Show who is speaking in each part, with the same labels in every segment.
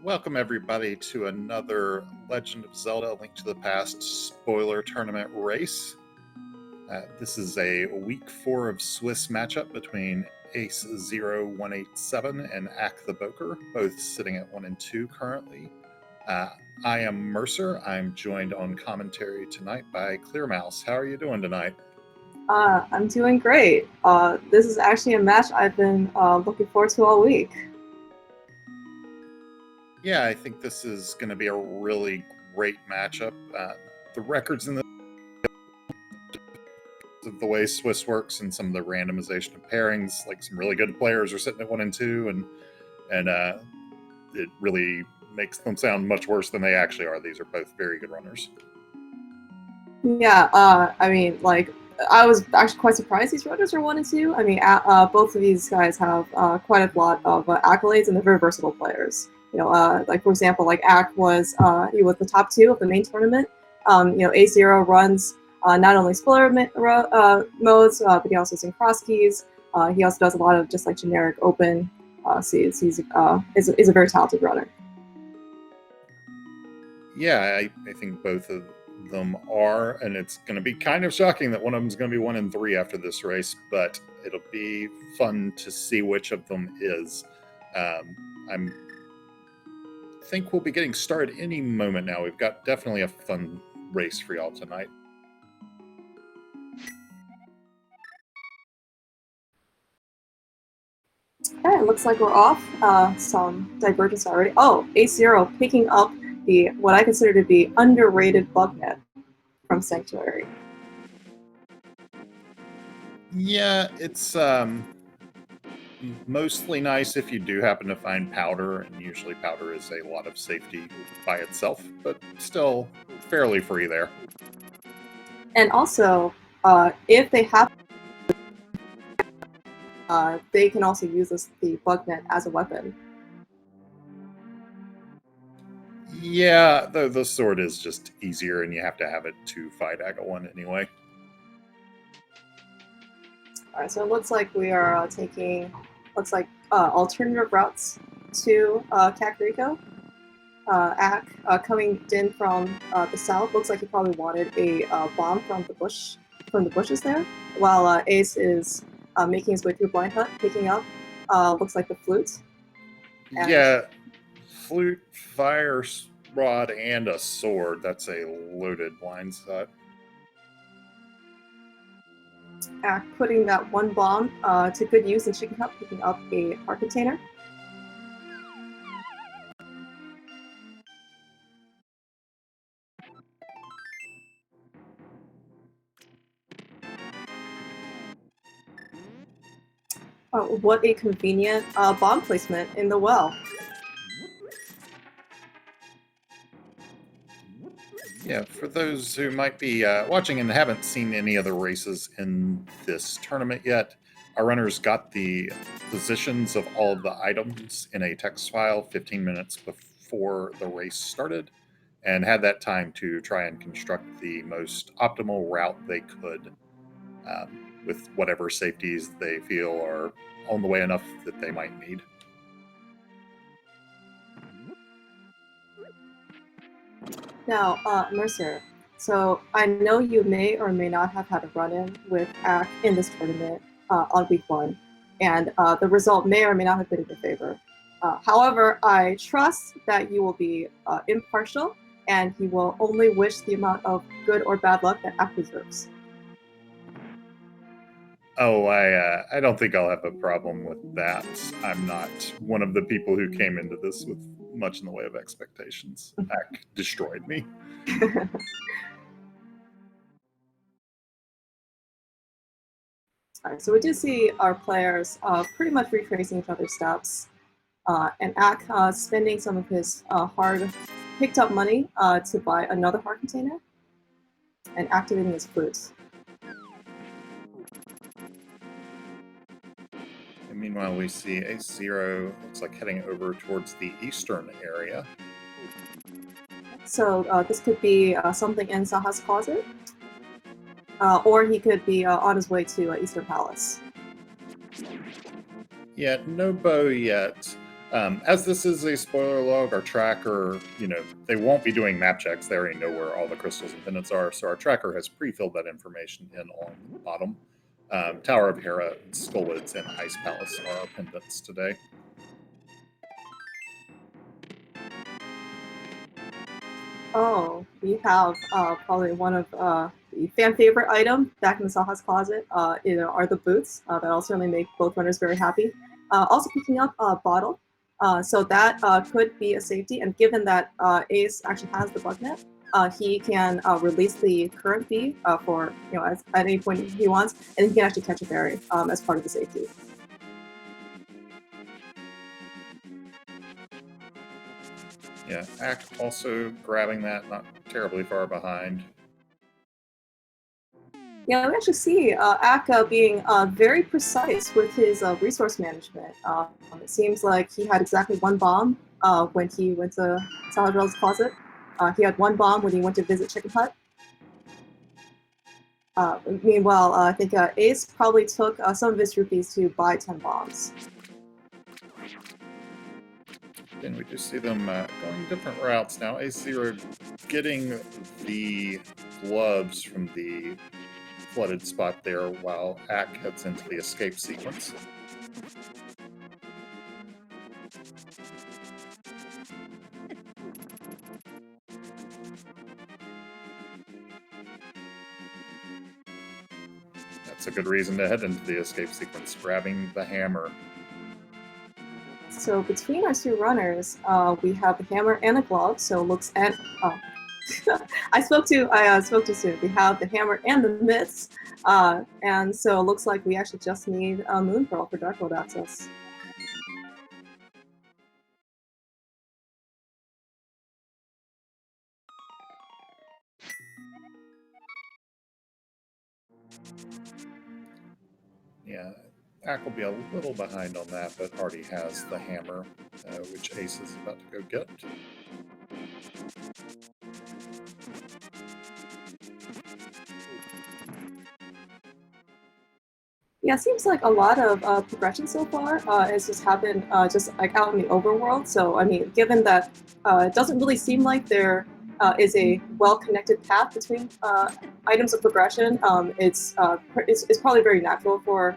Speaker 1: Welcome everybody to another Legend of Zelda: Link to the Past spoiler tournament race. This is a week 4 of Swiss matchup between AceZer0187 and Acktheboker, both sitting at 1 and 2 currently. I am Mercer. I'm joined on commentary tonight by Clearmouse. How are you doing tonight?
Speaker 2: I'm doing great. This is actually a match I've been looking forward to all week.
Speaker 1: Yeah, I think this is going to be a really great matchup. The records in the way Swiss works and some of the randomization of pairings, like some really good players are sitting at 1 and 2, and it really makes them sound much worse than they actually are. These are both very good runners.
Speaker 2: Yeah, I mean, like, I was actually quite surprised these runners are 1 and 2. I mean, both of these guys have quite a lot of accolades, and they're very versatile players. You know, like for example, like Ack was he was the top 2 of the main tournament. A0 runs not only splitter modes, but he also is in cross keys. He also does a lot of just like generic open seeds. He's is a very talented runner.
Speaker 1: Yeah, I think both of them are, and it's going to be kind of shocking that one of them is going to be 1 and 3 after this race, but it'll be fun to see which of them is. I think we'll be getting started any moment now. We've got definitely a fun race for y'all tonight.
Speaker 2: Okay, it looks like we're off. Some divergence already. Oh, AceZer picking up the what I consider to be underrated bug net from Sanctuary.
Speaker 1: Yeah, it's mostly nice if you do happen to find powder, and usually powder is a lot of safety by itself, but still fairly free there.
Speaker 2: And also, if they have, they can also use the bug net as a weapon.
Speaker 1: Yeah, the sword is just easier, and you have to have it to fight Aga1 anyway.
Speaker 2: All right, so it looks like we are taking, alternative routes to Kakariko. Ack coming in from the south, looks like he probably wanted a bomb from the bushes there, while Ace is making his way through Blind Hut, picking up looks like the flute.
Speaker 1: And yeah, flute, fire rod, and a sword. That's a loaded blind set.
Speaker 2: Ack putting that one bomb to good use in Chicken Cup, picking up a heart container. What a convenient bomb placement in the well.
Speaker 1: Yeah, for those who might be watching and haven't seen any other races in this tournament yet, our runners got the positions of all of the items in a text file 15 minutes before the race started, and had that time to try and construct the most optimal route they could with whatever safeties they feel are on the way enough that they might need.
Speaker 2: Now, Mercer, so I know you may or may not have had a run-in with Ack in this tournament on week 1, and the result may or may not have been in your favor. However, I trust that you will be impartial, and he will only wish the amount of good or bad luck that Ack deserves.
Speaker 1: Oh, I don't think I'll have a problem with that. I'm not one of the people who came into this with much in the way of expectations. Ack destroyed me.
Speaker 2: All right, so we do see our players pretty much retracing each other's steps, and Ack spending some of his hard picked up money to buy another heart container and activating his flutes.
Speaker 1: And meanwhile, we see AceZer looks like heading over towards the eastern area.
Speaker 2: So this could be something in Saha's closet, or he could be on his way to Eastern Palace.
Speaker 1: Yeah, no bow yet. As this is a spoiler log, our tracker, they won't be doing map checks. They already know where all the crystals and pendants are, so our tracker has pre-filled that information in on the bottom. Tower of Hera, Skullwoods, and Ice Palace are our pendants today.
Speaker 2: Oh, we have probably one of the fan favorite item back in the Saha's closet. Are the boots that'll certainly make both runners very happy. Also picking up a bottle, so that could be a safety. And given that Ace actually has the bug net, he can release the current bee for at any point he wants, and he can actually catch a berry as part of the safety.
Speaker 1: Yeah, Ack also grabbing that, not terribly far behind.
Speaker 2: Yeah, we actually see Akka being very precise with his resource management. It seems like he had exactly one bomb when he went to Saladrell's closet. He had one bomb when he went to visit Chicken Hut. Meanwhile, I think Ace probably took some of his rupees to buy 10 bombs.
Speaker 1: And we just see them going different routes now. AceZer getting the gloves from the flooded spot there while Ack heads into the escape sequence. That's a good reason to head into the escape sequence, grabbing the hammer.
Speaker 2: So between our two runners, we have a hammer and a glove. So looks at I spoke too soon. We have the hammer and the mitts, and so it looks like we actually just need a Moon Pearl for Dark World access.
Speaker 1: Yeah, Ack will be a little behind on that, but already has the hammer, which Ace is about to go get.
Speaker 2: Yeah, it seems like a lot of progression so far has just happened just like out in the overworld. So I mean, given that it doesn't really seem like there is a well-connected path between items of progression, it's probably very natural for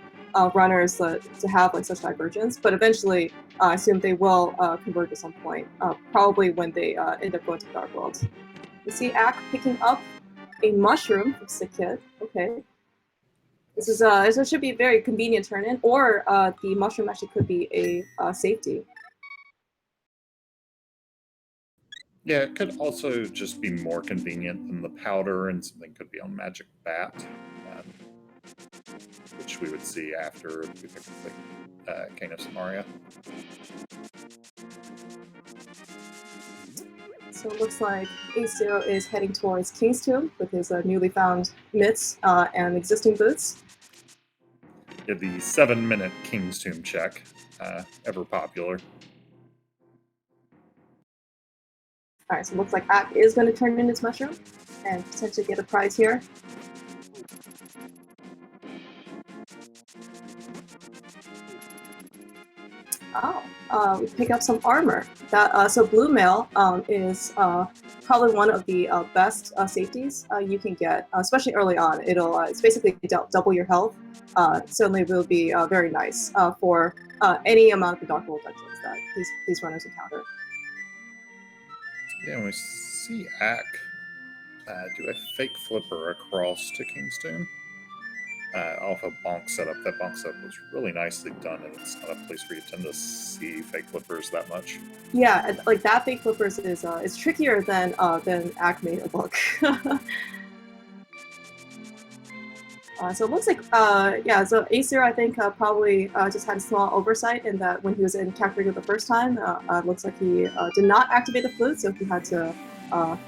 Speaker 2: runners to have like such divergence. But eventually, I assume they will converge at some point, probably when they end up going to Dark World. You see Ack picking up a mushroom from Sick Kid. Okay. This should be a very convenient turn-in, or the mushroom actually could be a safety.
Speaker 1: Yeah, it could also just be more convenient than the powder, and something could be on Magic Bat, which we would see after we pick the Cane of Samaria.
Speaker 2: So it looks like AceZer is heading towards King's Tomb with his newly found mitts and existing boots.
Speaker 1: Yeah, the 7-minute King's Tomb check, ever popular.
Speaker 2: All right, so it looks like Ack is going to turn in his mushroom and potentially get a prize here. Oh, we pick up some armor. So Blue Mail is probably one of the best safeties you can get, especially early on. It's basically double your health. Certainly will be very nice for any amount of the Dark World dungeons that these runners encounter.
Speaker 1: Yeah, and we see Ack do a fake flipper across to King's Tomb off a bonk setup. That bonk setup was really nicely done, and it's not a place where you tend to see fake flippers that much.
Speaker 2: Yeah, like that fake flippers is trickier than Ack made it look. So it looks like, so AceZer, I think, probably just had a small oversight in that when he was in Acktheboker the first time, it looks like he did not activate the flute, so he had to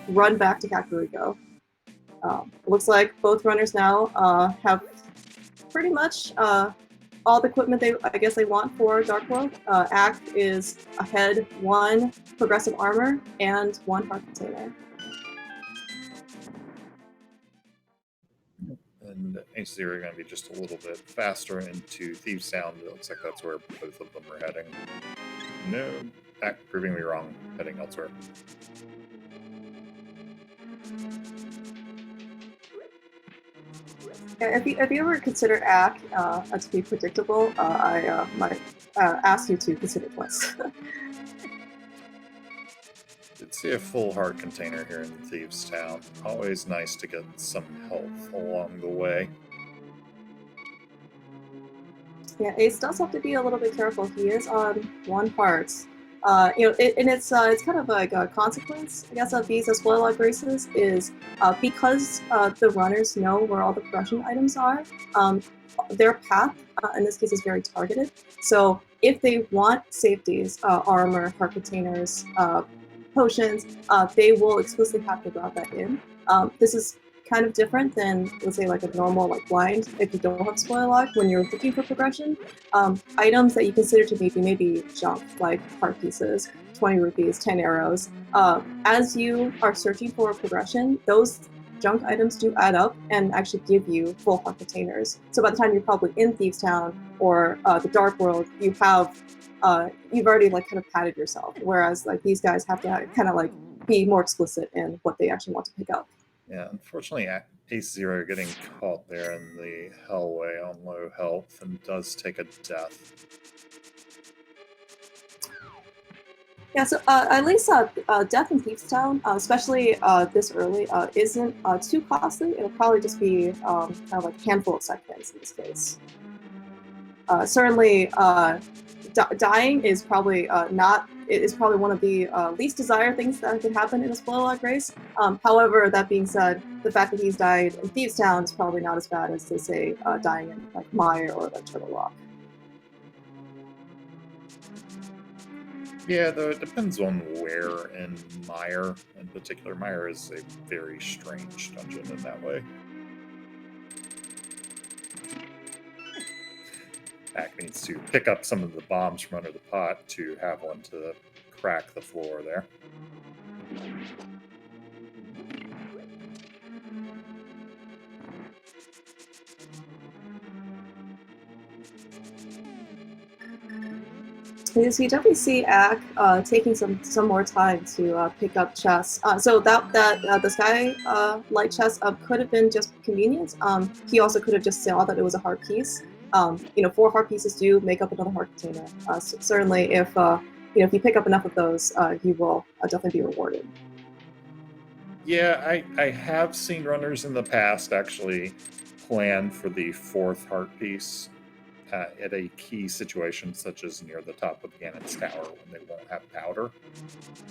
Speaker 2: run back to Acktheboker. It looks like both runners now have pretty much all the equipment they want for Dark World. Ack is ahead 1 progressive armor and 1 heart container.
Speaker 1: And AceZer are going to be just a little bit faster into Thieves Sound. It looks like that's where both of them are heading. No, proving me wrong, heading elsewhere.
Speaker 2: Yeah, if you ever consider Ack to be predictable, I might ask you to consider twice.
Speaker 1: Did see a full heart container here in Thieves Town. Always nice to get some health along the way.
Speaker 2: Yeah, Ace does have to be a little bit careful. He is on 1 heart. You know, and it's kind of like a consequence, I guess, of these spoiler log races is because the runners know where all the progression items are. Their path, in this case, is very targeted. So if they want safeties, armor, heart containers, potions, they will explicitly have to route that in. This is kind of different than, let's say, like a normal like blind. If you don't have spoiler lock, when you're looking for progression, items that you consider to be maybe junk, like heart pieces, 20 rupees, 10 arrows. As you are searching for progression, those junk items do add up and actually give you full heart containers. So by the time you're probably in Thieves Town or the Dark World, you have you've already like kind of padded yourself. Whereas like these guys have to kind of like be more explicit in what they actually want to pick up.
Speaker 1: Yeah, unfortunately, AceZer getting caught there in the hellway on low health and does take a death.
Speaker 2: Yeah, so at least death in Thieves Town, especially this early, isn't too costly. It'll probably just be kind of like a handful of seconds in this case. Certainly, dying is probably not. It is probably one of the least desired things that could happen in a spoiler log race. However, that being said, the fact that he's died in Thieves Town is probably not as bad as, say, dying in like Mire or like Turtle Rock.
Speaker 1: Yeah, though it depends on where in Mire. In particular, Mire is a very strange dungeon in that way. Ack needs to pick up some of the bombs from under the pot to have one to crack the floor there.
Speaker 2: So you definitely see Ack taking some more time to pick up chests. So the sky light chest could have been just convenience. He also could have just saw that it was a heart piece. You know, 4 heart pieces do make up another heart container. So certainly, if you know, if you pick up enough of those, you will definitely be rewarded.
Speaker 1: Yeah, I have seen runners in the past actually plan for the 4th heart piece at a key situation, such as near the top of Ganon's Tower when they won't have powder.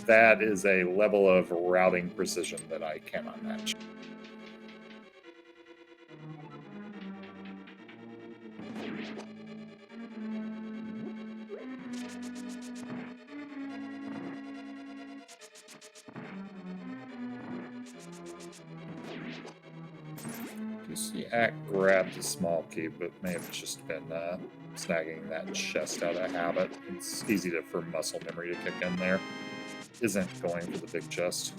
Speaker 1: That is a level of routing precision that I cannot match. You see Ack grabbed a small key, but may have just been snagging that chest out of habit. It's easy for muscle memory to kick in there. Isn't going for the big chest.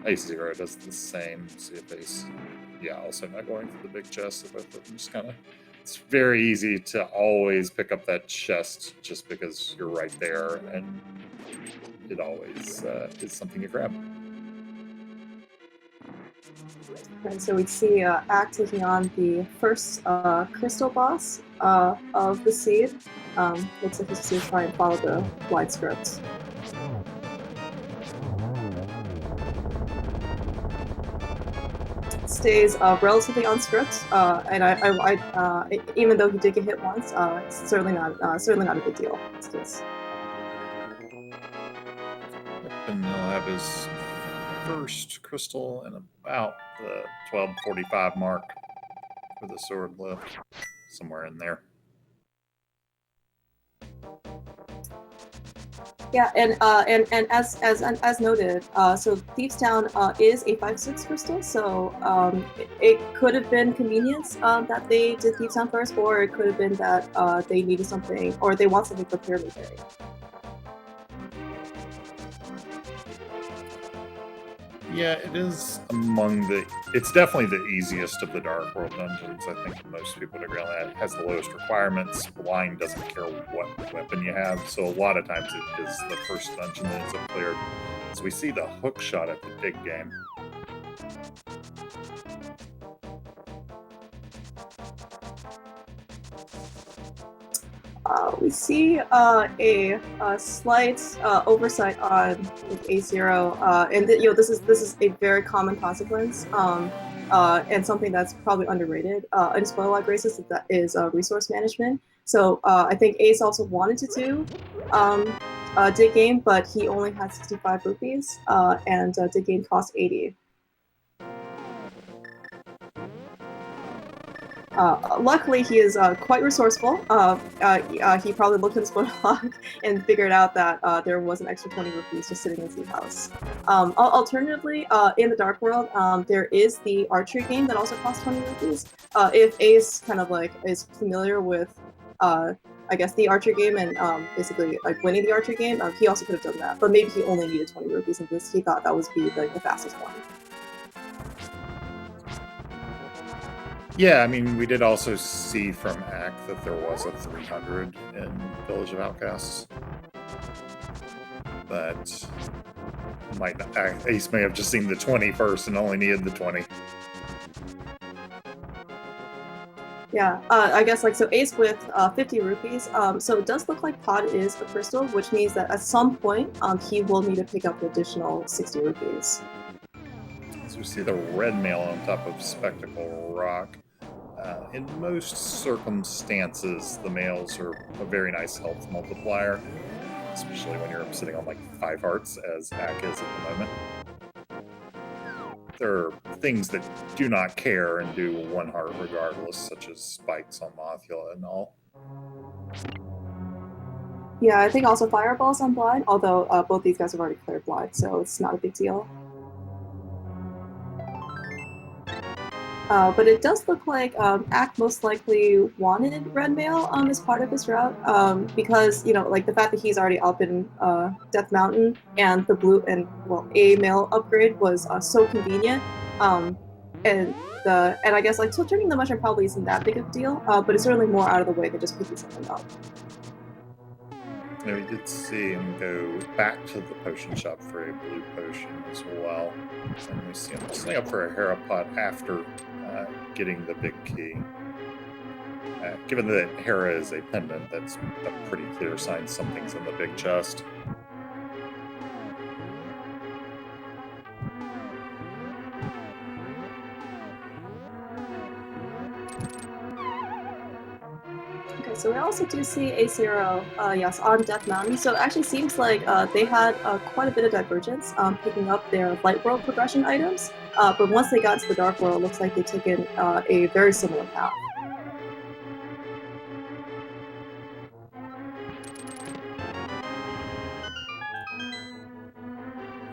Speaker 1: AceZer does the same. See if Ace, yeah, also not going for the big chest. So both of them just kind of. It's very easy to always pick up that chest just because you're right there, and it always is something you grab.
Speaker 2: And so we'd see Ack taking on the first crystal boss of the seed. Looks like he's going to try and follow the wide script. Stays relatively on script, and I even though he did get hit once, it's certainly not a big deal in this case.
Speaker 1: And he'll have his first crystal in about the 12:45 mark for the sword lift, somewhere in there.
Speaker 2: Yeah, and as noted, so Thieves Town is a 5/6 crystal, so it could have been convenience that they did Thieves Town first, or it could have been that they needed something, or they want something for Pyramid Berry.
Speaker 1: Yeah, it is among the. It's definitely the easiest of the Dark World dungeons. I think most people would agree on that. It has the lowest requirements. Blind doesn't care what weapon you have, so a lot of times it is the first dungeon that ends up cleared. So we see the hook shot at the big game.
Speaker 2: We see a slight oversight on A0, and this is a very common consequence, and something that's probably underrated in spoiler log races that is resource management. So I think Ace also wanted to do dig game, but he only had 65 rupees, and dig game cost 80. Luckily, he is quite resourceful. He probably looked at his spoiler log and figured out that there was an extra 20 rupees just sitting in his house. Alternatively, in the Dark World, there is the archery game that also costs 20 rupees. If Ace kind of like is familiar with, I guess, the archery game and basically like winning the archery game, he also could have done that. But maybe he only needed 20 rupees in this. He thought that would be like the fastest one.
Speaker 1: Yeah, I mean, we did also see from Ack that there was a 300 in Village of Outcasts. But might not, Ace may have just seen the 20 first and only needed the 20.
Speaker 2: Yeah, I guess like so Ace with 50 rupees. So it does look like Pod is a crystal, which means that at some point he will need to pick up the additional 60 rupees.
Speaker 1: As we see the red mail on top of Spectacle Rock. In most circumstances, the males are a very nice health multiplier, especially when you're sitting on like 5 hearts, as Ack is at the moment. There are things that do not care and do 1 heart regardless, such as spikes on Mothula and all.
Speaker 2: Yeah, I think also Fireballs on Blind, although both these guys have already cleared Blind, so it's not a big deal. But it does look like Ack most likely wanted red mail as part of his route because like the fact that he's already up in Death Mountain and the blue and a mail upgrade was so convenient, and I guess like so turning the mushroom probably isn't that big of a deal, but it's certainly more out of the way than just picking something up.
Speaker 1: We did see him go back to the potion shop for a blue potion as well. And we see him setting up for a Hera pot after getting the big key. Given that Hera is a pendant, that's a pretty clear sign something's in the big chest.
Speaker 2: So we also do see AceZer, yes, on Death Mountain. So it actually seems like they had quite a bit of divergence picking up their Light World progression items. But once they got to the Dark World, it looks like they've taken a very similar path.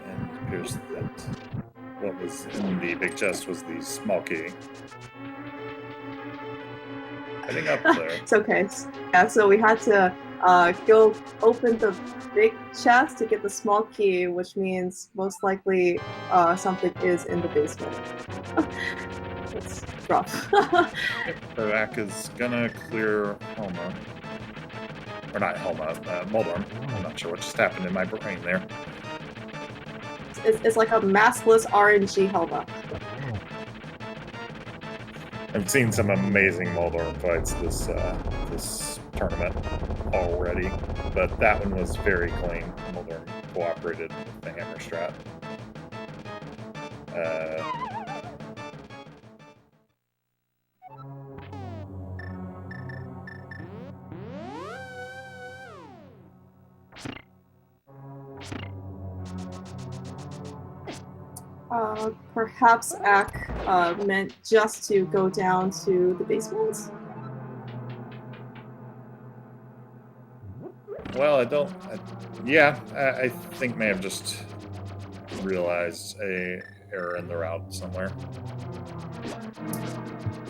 Speaker 1: And it appears that what was in the big chest was the small key. Heading up there.
Speaker 2: It's okay. Yeah, so we had to go open the big chest to get the small key, which means most likely something is in the basement. It's rough.
Speaker 1: So Ack is gonna clear Helma. Or not Helma, Moldorm. I'm not sure what just happened in my brain there.
Speaker 2: It's like a maskless RNG Helma.
Speaker 1: I've seen some amazing Moldorm fights this tournament already, but that one was very clean. Moldorm cooperated with the hammer strat.
Speaker 2: Perhaps Ack meant just to go down to the basement?
Speaker 1: Well, I think may have just realized a error in the route somewhere.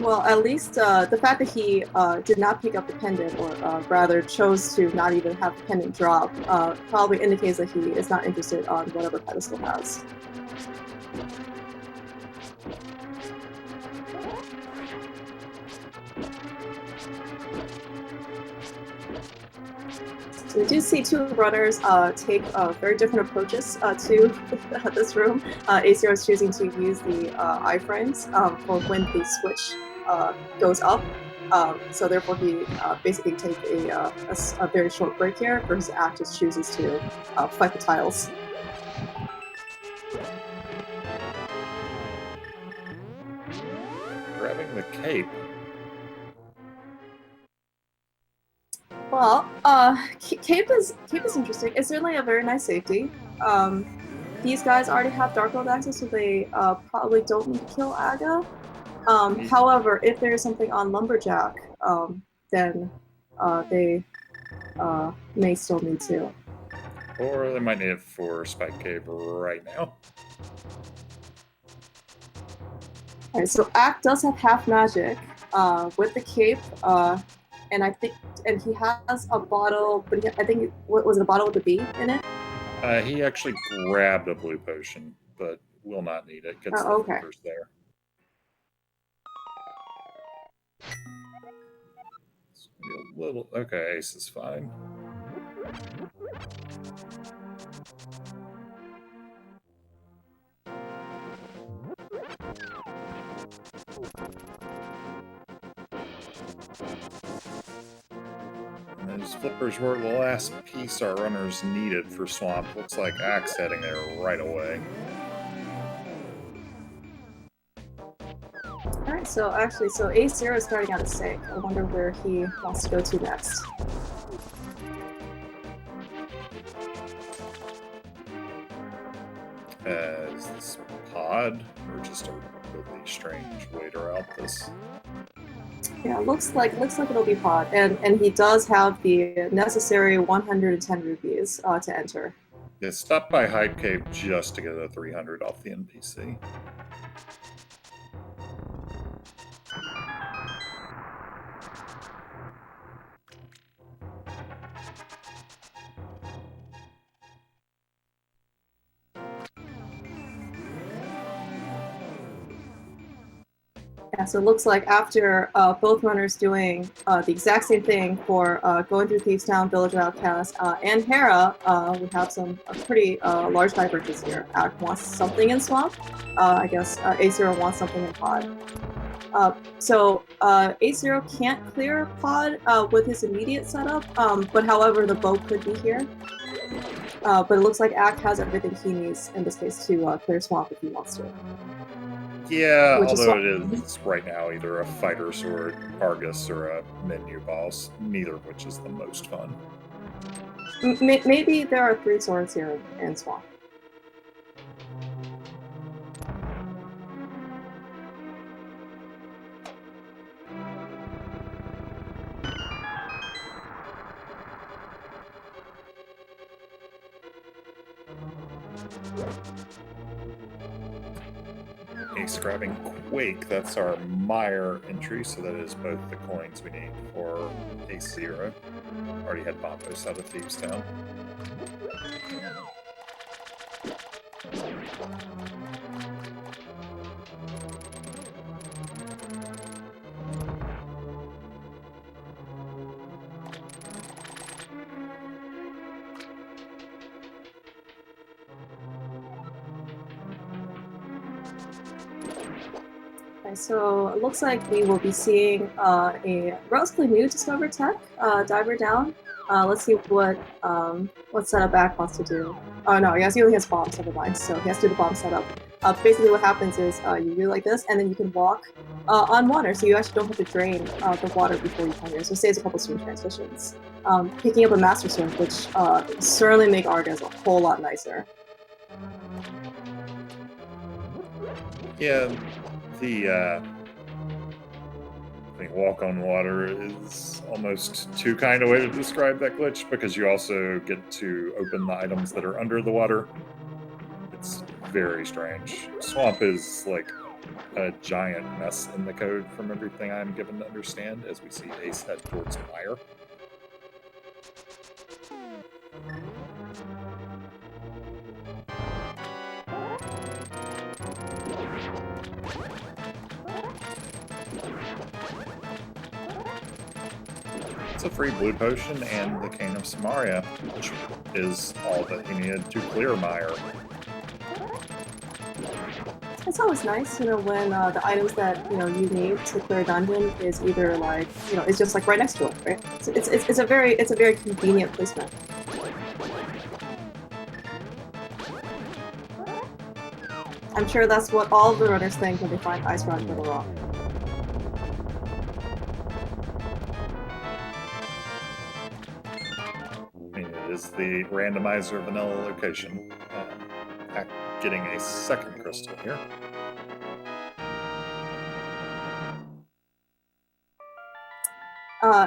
Speaker 2: Well, at least the fact that he did not pick up the pendant, or rather chose to not even have the pendant drop, probably indicates that he is not interested on whatever pedestal has. So we do see two runners take very different approaches to this room. AceZer is choosing to use the iframes for when the switch goes up. So therefore he basically take a very short break here, versus Act just chooses to fight the tiles.
Speaker 1: Grabbing the cape.
Speaker 2: Well, cape is interesting. It's certainly a very nice safety. These guys already have Dark World access, so they probably don't need to kill Aga. However, if there is something on Lumberjack, then they may still need to.
Speaker 1: Or they might need it for Spike Cave right now.
Speaker 2: Alright, so Act does have half magic with the cape, and I think, and he has a bottle, but I think, what was it, a bottle with a B in it?
Speaker 1: He actually grabbed a blue potion, but will not need it. Gets the
Speaker 2: okay.
Speaker 1: flippers there. It's gonna be a little. Okay, Ace is fine. And those flippers were the last piece our runners needed for Swamp. Looks like Axe heading there right away.
Speaker 2: Alright, so actually, AceZer is starting out of sync. I wonder where he wants to go to next.
Speaker 1: Is this pod, or just a really strange way to route this?
Speaker 2: Yeah, looks like it'll be pod, and he does have the necessary 110 rupees to enter.
Speaker 1: Yeah, stop by Hyde Cave just to get a 300 off the NPC.
Speaker 2: Yeah, so it looks like after both runners doing the exact same thing for going through Thieves Town, Village of Outcasts, and Hera, we have a pretty large divergence here. Act wants something in Swamp. I guess AceZer wants something in Pod. So AceZer can't clear Pod with his immediate setup, but however, the boat could be here. But it looks like Act has everything he needs in this case to clear Swamp if he wants to.
Speaker 1: Yeah, although it is right now either a fighter sword, Argus, or a menu boss, neither of which is the most fun.
Speaker 2: Maybe there are 3 swords here in Swamp.
Speaker 1: Ace grabbing Quake, that's our Mire entry, so that is both the coins we need for AceZer. Already had Bombos out of Thieves Town.
Speaker 2: So it looks like we will be seeing a relatively new discovered tech, Diver Down. Let's see what setup Act wants to do. Oh no, I guess he only has bombs, never mind. So he has to do the bomb setup. Basically what happens is you do like this, and then you can walk on water, so you actually don't have to drain the water before you come here. So it saves a couple swing transitions. Picking up a Master Swim, which certainly make Argus a whole lot nicer.
Speaker 1: Yeah, I think walk on water is almost too kind a way to describe that glitch, because you also get to open the items that are under the water. It's very strange. Swamp is like a giant mess in the code from everything I'm given to understand as we see Ace head towards Mire. It's a free blue potion and the Cane of Samaria, which is all that he needed to clear Mire.
Speaker 2: It's always nice, you know, when the items that you need to clear a dungeon is either like it's just like right next to it, right? So it's a very convenient placement. I'm sure that's what all the runners think when they find Ice Rock Middle Rock.
Speaker 1: I mean, it is the randomizer vanilla location. Getting a second crystal here.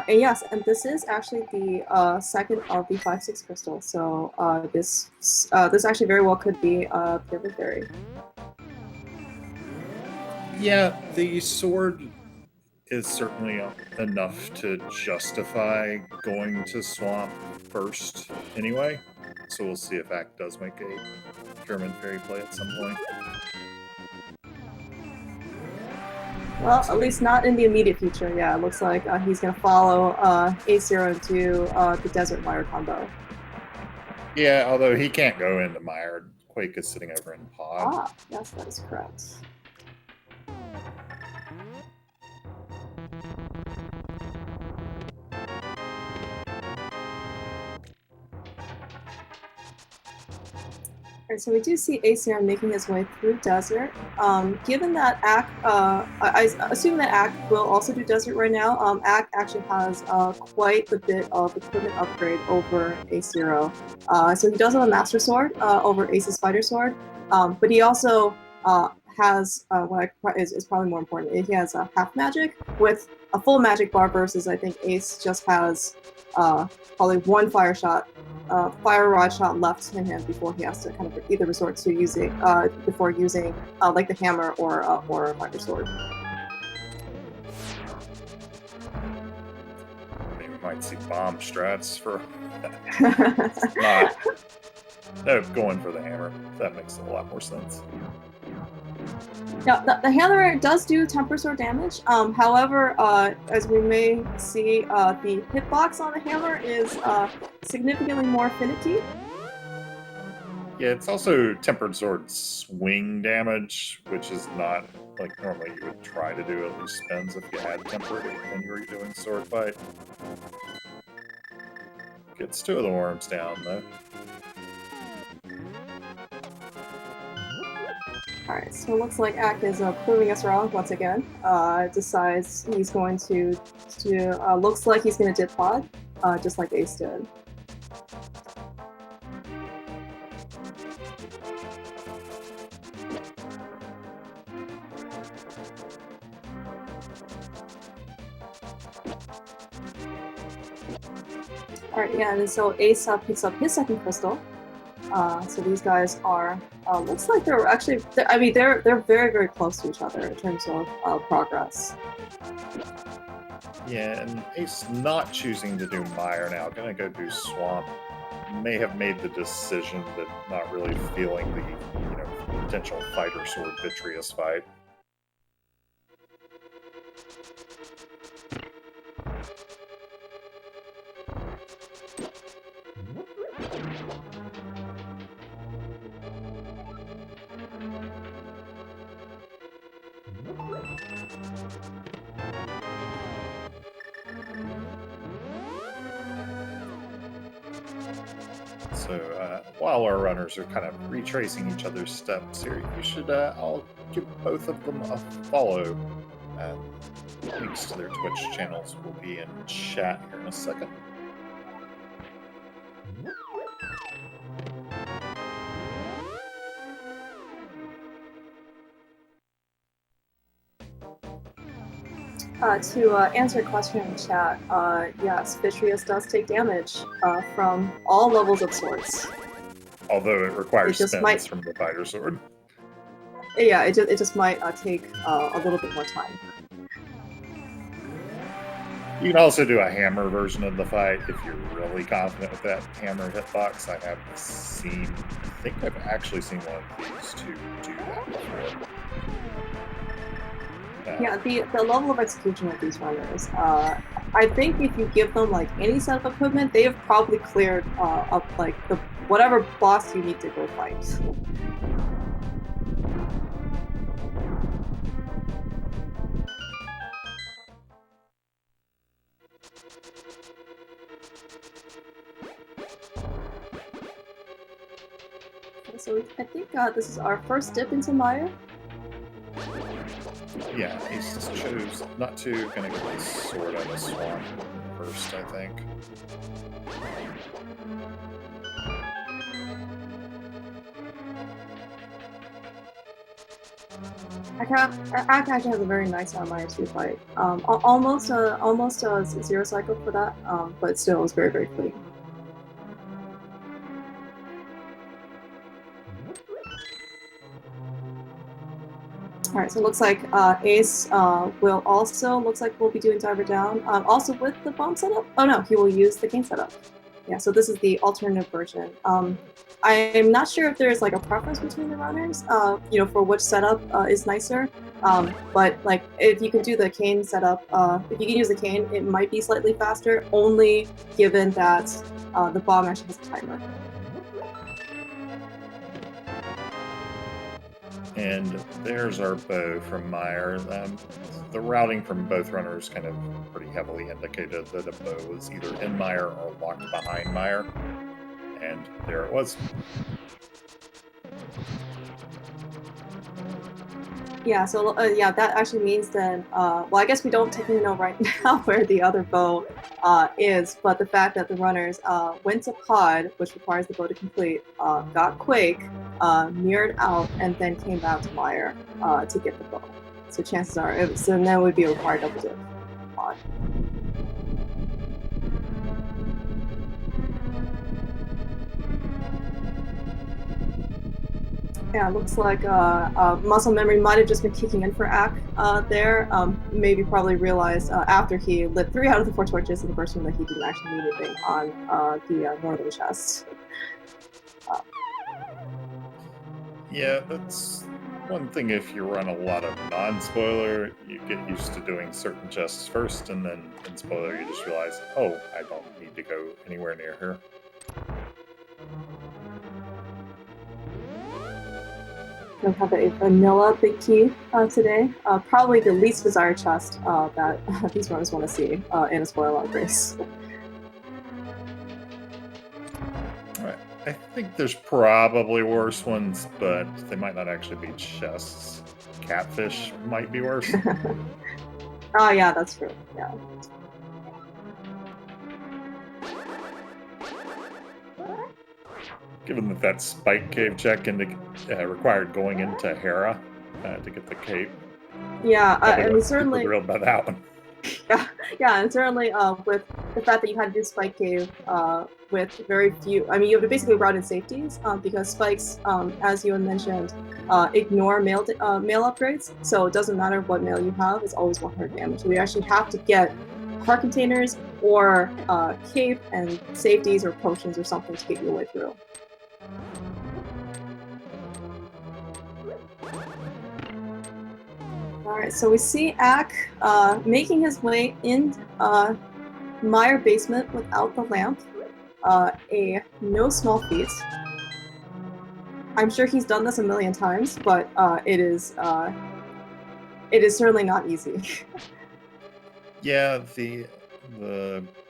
Speaker 2: And yes, and this is actually the second of the 5/6 crystals. So this actually very well could be Purple Fairy.
Speaker 1: Yeah, the sword is certainly enough to justify going to Swamp first anyway. So we'll see if Ack does make a German Fairy play at some point.
Speaker 2: Well, at least not in the immediate future. Yeah, it looks like he's going to follow AceZer into the Desert Mire combo.
Speaker 1: Yeah, although he can't go into Mire. Quake is sitting over in Pod.
Speaker 2: Ah, yes, that is correct. Alright, so we do see ACR making his way through Desert. Given that Ack, I assume that Ack will also do Desert right now. Ack actually has quite a bit of equipment upgrade over AceZer. So he does have a Master Sword over Ace's Fighter Sword, but he also has what is probably more important. He has a half magic with a full magic bar versus I think Ace just has probably one fire rod shot left in him before he has to kind of either resort to using like the hammer or a fighter sword.
Speaker 1: Maybe we might see bomb strats for no, going for the hammer. That makes a lot more sense.
Speaker 2: Now, the hammer does do temper sword damage. However, as we may see, the hitbox on the hammer is significantly more finicky.
Speaker 1: Yeah, it's also tempered sword swing damage, which is not like normally you would try to do at least spins if you had tempered and you were doing sword fight. Gets two of the worms down though.
Speaker 2: Alright, so it looks like Ack is proving us wrong once again. Decides he's going to looks like he's going to dip pod, just like Ace did. Alright, yeah, and so Ace picks up his second crystal. So these guys are, looks like they're actually, they're very, very close to each other in terms of progress.
Speaker 1: Yeah, and Ace not choosing to do Mire now, gonna go do Swamp. May have made the decision that not really feeling the, potential fighter sword Vitreous fight. So while our runners are kind of retracing each other's steps here, you should I'll give both of them a follow. Links to their Twitch channels will be in chat here in a second.
Speaker 2: To answer a question in chat, yes, Vitreous does take damage from all levels of swords.
Speaker 1: Although it requires
Speaker 2: It just
Speaker 1: spins
Speaker 2: might-
Speaker 1: from the fighter sword.
Speaker 2: yeah, it just might take a little bit more time.
Speaker 1: You can also do a hammer version of the fight if you're really confident with that hammer hitbox. I think I've actually seen one of these two do that before.
Speaker 2: Yeah, the level of execution of these runners, I think if you give them like any set of equipment, they have probably cleared up like whatever boss you need to go fight. So I think this is our first dip into Mire.
Speaker 1: Yeah, Ace chose not to. Gonna get this sword out of the swamp first, I think.
Speaker 2: Ack actually has a very nice Mire 2 fight. Almost a zero cycle for that, but still it was very, very clean. All right, so it looks like Ace will be doing Diver Down. Also with the bomb setup. Oh no, he will use the cane setup. Yeah, so this is the alternative version. I'm not sure if there's like a preference between the runners, for which setup is nicer. But like if you can do the cane setup, if you can use the cane, it might be slightly faster, only given that the bomb actually has a timer.
Speaker 1: And there's our bow from Mire. The routing from both runners kind of pretty heavily indicated that a bow was either in Mire or locked behind Mire. And there it was.
Speaker 2: Yeah, so that actually means then, well, I guess we don't technically know right now where the other bow is, but the fact that the runners went to Pod, which requires the bow to complete, got Quake, mirrored out, and then came back to Mire to get the bow. So chances are, then it would be a required double dip Pod. Yeah, looks like muscle memory might have just been kicking in for Ack there. Maybe probably realized after he lit 3 out of the 4 torches in the first room that he didn't actually need anything on the northern chest.
Speaker 1: Yeah, that's one thing. If you run a lot of non-spoiler, you get used to doing certain chests first, and then in spoiler you just realize, oh, I don't need to go anywhere near here.
Speaker 2: We have a vanilla big key today. Probably the least desired chest that these runners want to see in a spoiler race.
Speaker 1: Alright, I think there's probably worse ones, but they might not actually be chests. Catfish might be worse.
Speaker 2: Oh yeah, that's true. Yeah.
Speaker 1: Given that spike cave check required going into Hera to get the cape.
Speaker 2: Yeah, I mean certainly
Speaker 1: thrilled by that one.
Speaker 2: Yeah, and certainly with the fact that you had to do spike cave with very few. I mean, you have to basically route in safeties because spikes, as you had mentioned, ignore mail upgrades. So it doesn't matter what mail you have; it's always 100 damage. So you actually have to get heart containers or cape and safeties or potions or something to get your way through. Alright, so we see Ack making his way in Mire basement without the lamp. A no small feat. I'm sure he's done this a million times, but it is certainly not easy.
Speaker 1: Yeah, the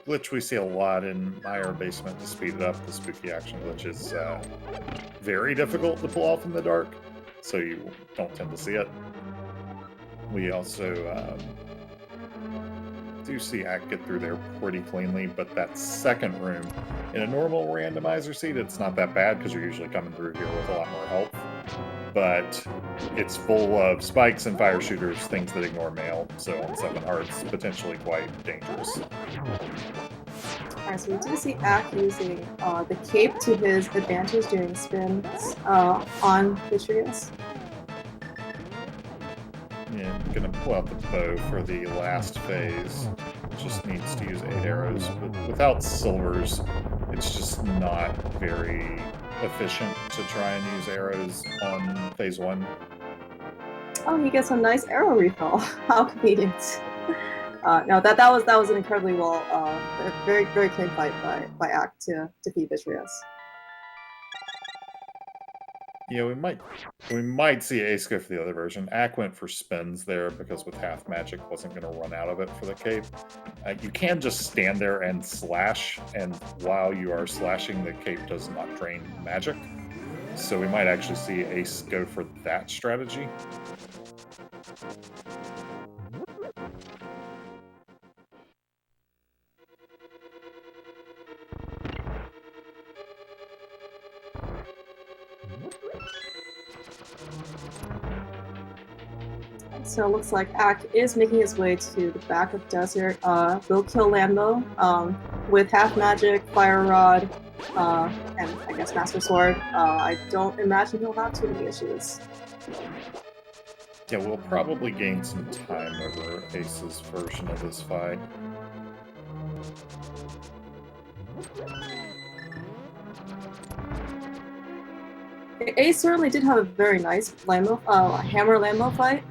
Speaker 1: glitch we see a lot in Mire basement to speed it up, the spooky action glitch, is very difficult to pull off in the dark, so you don't tend to see it. We also do see Ack get through there pretty cleanly, but that second room, in a normal randomizer seat, it's not that bad because you're usually coming through here with a lot more health. But it's full of spikes and fire shooters, things that ignore mail, so on 7 hearts, potentially quite dangerous.
Speaker 2: Alright, so we do see Ack using the cape to his advantage doing spins on Vitrius.
Speaker 1: Yeah, I'm gonna pull out the bow for the last phase. It just needs to use 8 arrows, but without silvers, it's just not very efficient to try and use arrows on phase 1.
Speaker 2: Oh, he gets a nice arrow refill. How convenient. No, that was an incredibly well, very clean fight by Act to defeat Vitreous.
Speaker 1: Yeah, we might see Ace go for the other version. Ack went for spins there because with half magic wasn't going to run out of it for the cape. You can just stand there and slash, and while you are slashing, the cape does not drain magic. So we might actually see Ace go for that strategy.
Speaker 2: So it looks like Ack is making his way to the back of Desert. Will kill Lambo with half magic, fire rod, and I guess Master Sword. I don't imagine he'll have too many issues.
Speaker 1: Yeah, we'll probably gain some time over Ace's version of this fight.
Speaker 2: Ace certainly did have a very nice Lambo, hammer Lambo fight.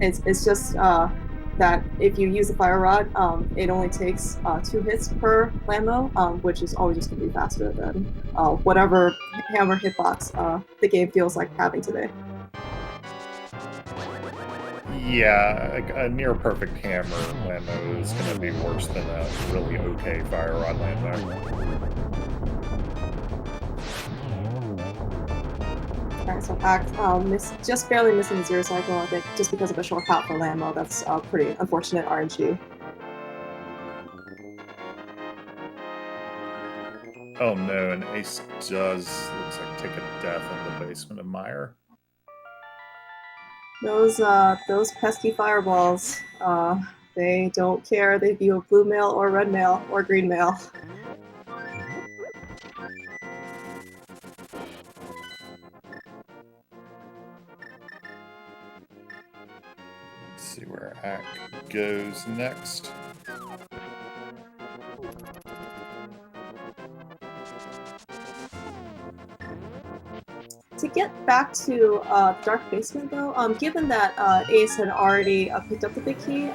Speaker 2: It's just that if you use the fire rod, it only takes 2 hits per Lambo, which is always just going to be faster than whatever hammer hitbox the game feels like having today.
Speaker 1: Yeah, a near perfect hammer Lambo is going to be worse than a really okay fire rod Lambo.
Speaker 2: Alright, so Act just barely missing the 0 cycle, I think, just because of a short hop for Lambo. That's pretty unfortunate RNG.
Speaker 1: Oh no, and Ace does, looks like, take a death in the basement of Mire.
Speaker 2: Those pesky fireballs, they don't care. They view a blue mail or red mail or green mail.
Speaker 1: Let's see where Ack goes next.
Speaker 2: To get back to Dark Basement, though, given that Ace had already picked up the big key,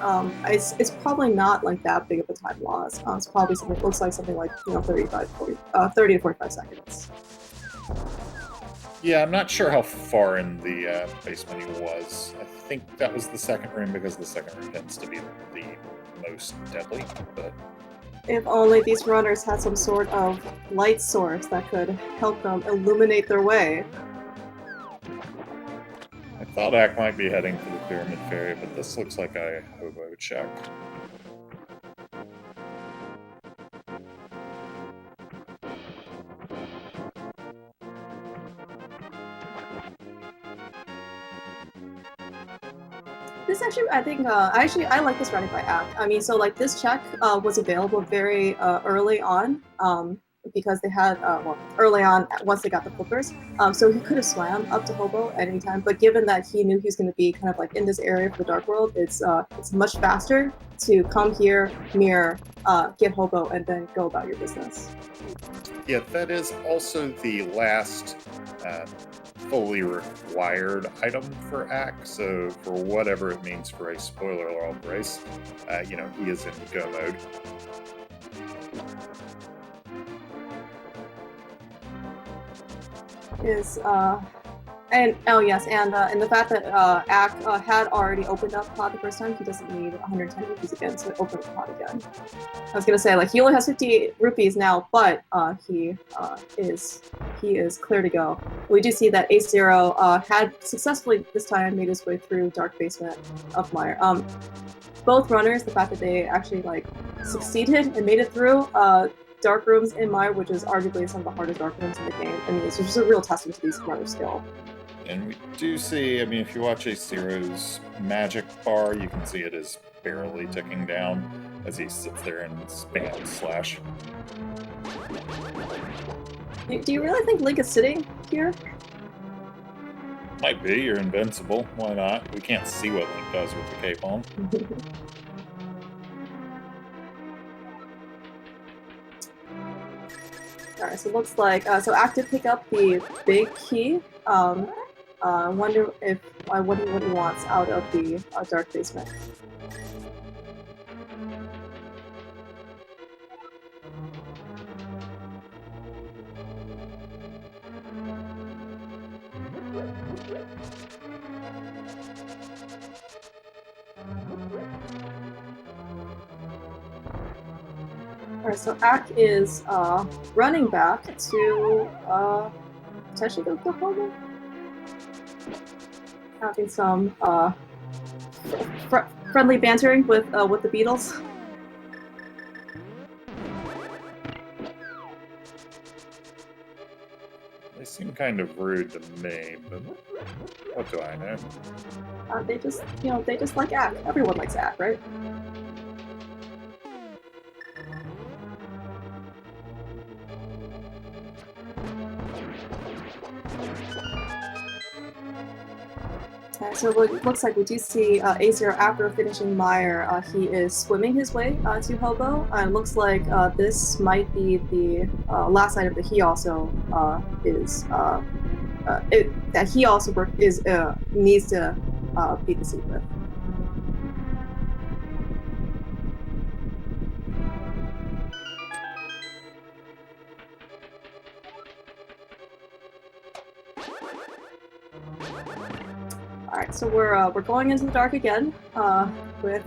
Speaker 2: it's probably not like that big of a time loss. It's probably something that looks like something like 30 to 45 seconds.
Speaker 1: Yeah, I'm not sure how far in the basement he was. I think that was the second room because the second room tends to be the most deadly, but...
Speaker 2: If only these runners had some sort of light source that could help them illuminate their way.
Speaker 1: I thought Ack might be heading for the Pyramid Fairy, but this looks like a hobo check.
Speaker 2: This actually, I think, I like this running by Ack. I mean, so like this check was available very early on because they had, well, early on once they got the flippers. So he could have swam up to Hobo at any time, but given that he knew he was going to be kind of like in this area for the Dark World, it's much faster to come here, mirror, get Hobo, and then go about your business.
Speaker 1: Yeah, that is also the last fully required item for Ack, so for whatever it means for a spoiler alert race, you know, he is in go mode.
Speaker 2: And oh yes, and the fact that Ack had already opened up pod the first time, he doesn't need 110 rupees again to open up the pod again. I was gonna say, like, he only has 58 rupees now, but he is clear to go. We do see that AceZero had successfully this time made his way through Dark Basement of Mire. Both runners, the fact that they actually like succeeded and made it through dark rooms in Mire, which is arguably some of the hardest dark rooms in the game. I mean, it's just a real testament to these runners' skill.
Speaker 1: And we do see, I mean, if you watch AceZero's magic bar, you can see it is barely ticking down as he sits there and spams slash.
Speaker 2: Do you really think Link is sitting here?
Speaker 1: Might be. You're invincible. Why not? We can't see what Link does with the cape on.
Speaker 2: Alright, so it looks like so Ack did pick up the big key. Wonder if what he wants out of the dark basement. Alright, so Ack is running back to potentially go to Hobo. Having some friendly bantering with the Beatles.
Speaker 1: They seem kind of rude to me, but what do I know?
Speaker 2: They just, they just like Ack. Everyone likes Ack, right? So it looks like we do see AceZer after finishing Meyer, he is swimming his way to Hobo. It looks like this might be the last item that he also needs to beat the seed with. Alright, so we're going into the dark again with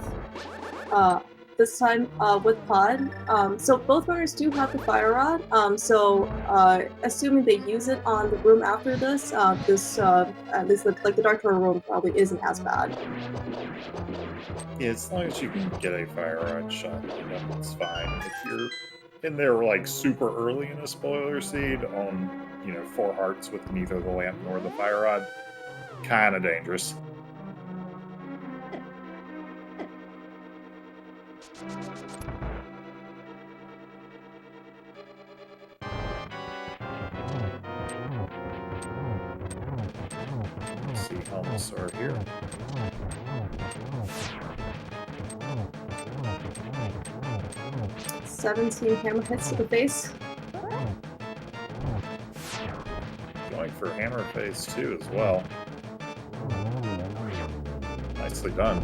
Speaker 2: this time with Pod. So both runners do have the fire rod. Assuming they use it on the room after this, at least the dark tower room probably isn't as bad.
Speaker 1: Yeah, as long as you can get a fire rod shot, it's fine. If you're in there like super early in a spoiler seed on 4 hearts with neither the lamp nor the fire rod, kind of dangerous. Let's see how helmets are here. "17 hammer hits to the face." Going for hammer face too as well. Nicely done.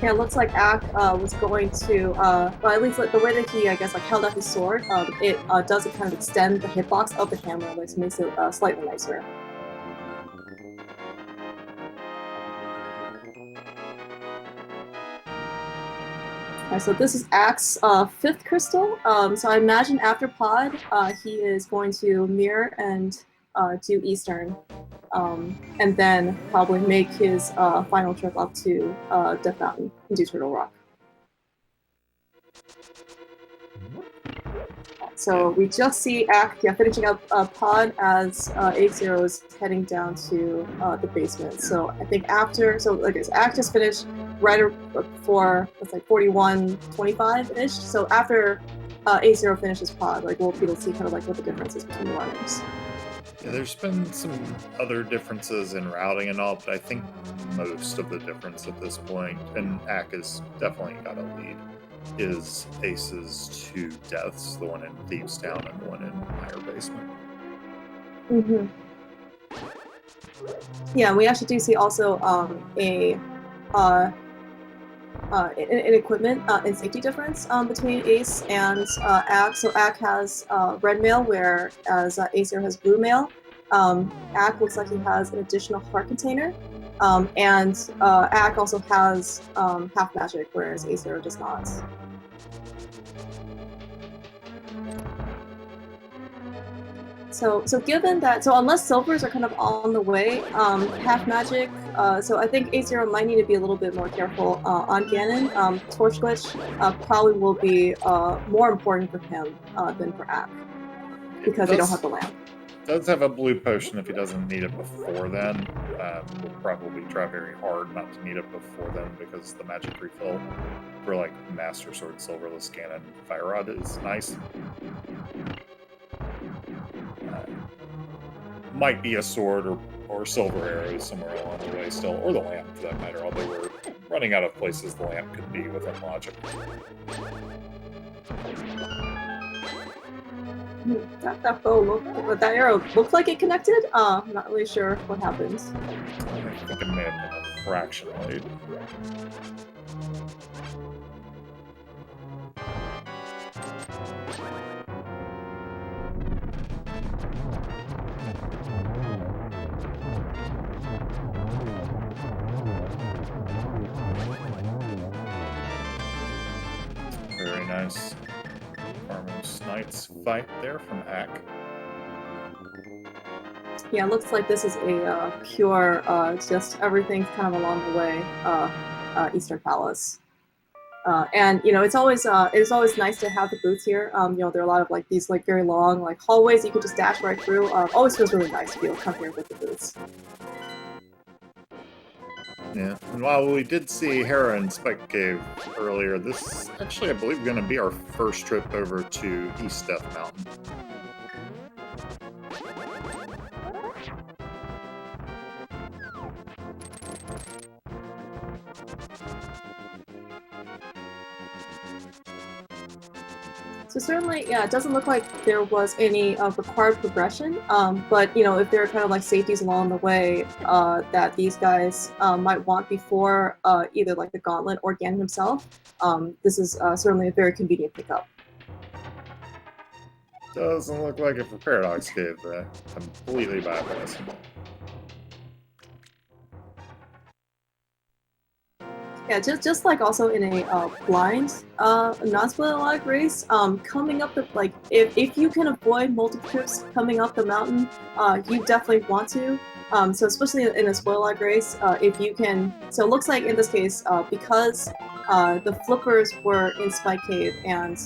Speaker 1: Yeah, it looks like Ack was going to, well, at least the way that he, I guess, held up his sword, it does kind of extend the hitbox of the hammer, which makes it slightly nicer. Okay, so this is Ack's 5th crystal. So I imagine after Pod, he is going to mirror and do Eastern. And then probably make his final trip up to Death Mountain and do Turtle Rock. So we just see Ack finishing up Pod as AceZer is heading down to the basement. So I think after, Ack just finished right before, it's like 41-25-ish. So after AceZer finishes Pod, we'll be able to see kind of what the difference is between the runners. Yeah, there's been some other differences in routing and all, but I think most of the difference at this point, and Ack has definitely got a lead, is Ace's 2 deaths, the one in Thieves Town and the one in Higher Basement. Mm-hmm. Yeah, we actually do see also an equipment and safety difference between Ace and Ack. So Ack has red mail, whereas AceZer has blue mail. Ack looks like he has an additional heart container, and Ack also has half magic, whereas AceZer does not. So given that, unless silvers are kind of on the way, half magic, so I think AceZer might need to be a little bit more careful on Ganon. Torch Glitch probably will be more important for him than for Ack, because they don't have the lamp. Does have a blue potion if he doesn't need it before then. We'll probably try very hard not to need it before then, because the magic refill for Master Sword Silverless Ganon Fire Rod is nice. might be a sword or silver arrows somewhere along the way still, or the lamp for that matter, although we're running out of places the lamp could be within logic.
Speaker 2: That bow that arrow looked like it connected. I'm not really sure what happened.
Speaker 1: I think it may have been a fraction late. Very nice. Carlos Knight's fight there from Ack.
Speaker 2: Yeah, it looks like this is a pure, just everything kind of along the way, Eastern Palace. And you know, it's always nice to have the booths here. You know, there are a lot of like these like very long like hallways you can just dash right through. Always feels really nice to be able to come here with the booths.
Speaker 1: Yeah, and while we did see Hera and Spike Cave earlier, this is actually, I believe, going to be our first trip over to East Death Mountain.
Speaker 2: So certainly, yeah, it doesn't look like there was any required progression, but you know, if there are kind of like safeties along the way that these guys might want before either like the Gauntlet or Ganon himself, this is certainly a very convenient pickup.
Speaker 1: Doesn't look like it for Paradox Cave, completely bypassing.
Speaker 2: Yeah, just like also in a blind, non-spoiler race, coming up the like if you can avoid multiple trips coming up the mountain, you definitely want to. So especially in a spoiler race, if you can. So it looks like in this case, because the flippers were in Spike Cave and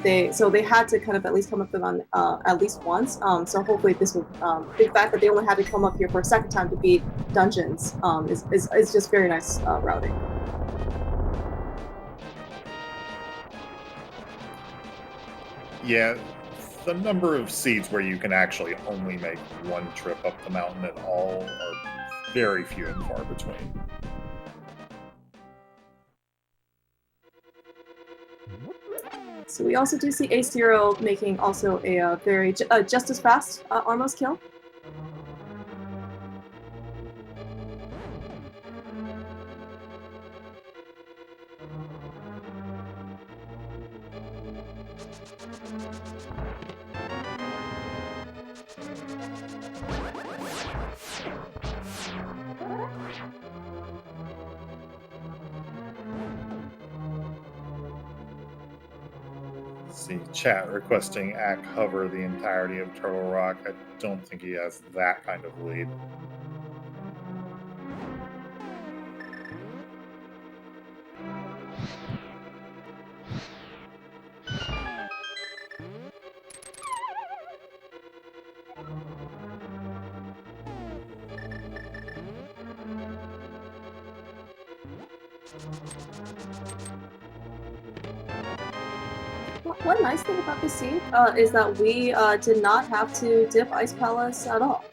Speaker 2: they had to kind of at least come up the mountain at least once. So hopefully this will the fact that they only had to come up here for a second time to beat dungeons is just very nice routing.
Speaker 1: Yeah, the number of seeds where you can actually only make one trip up the mountain at all are very few and far between.
Speaker 2: So we also do see AceZero making also a very just as fast almost kill.
Speaker 1: See chat requesting Ack hover the entirety of Turtle Rock. I don't think he has that kind of lead.
Speaker 2: One nice thing about this seed is that we did not have to dip Ice Palace at all.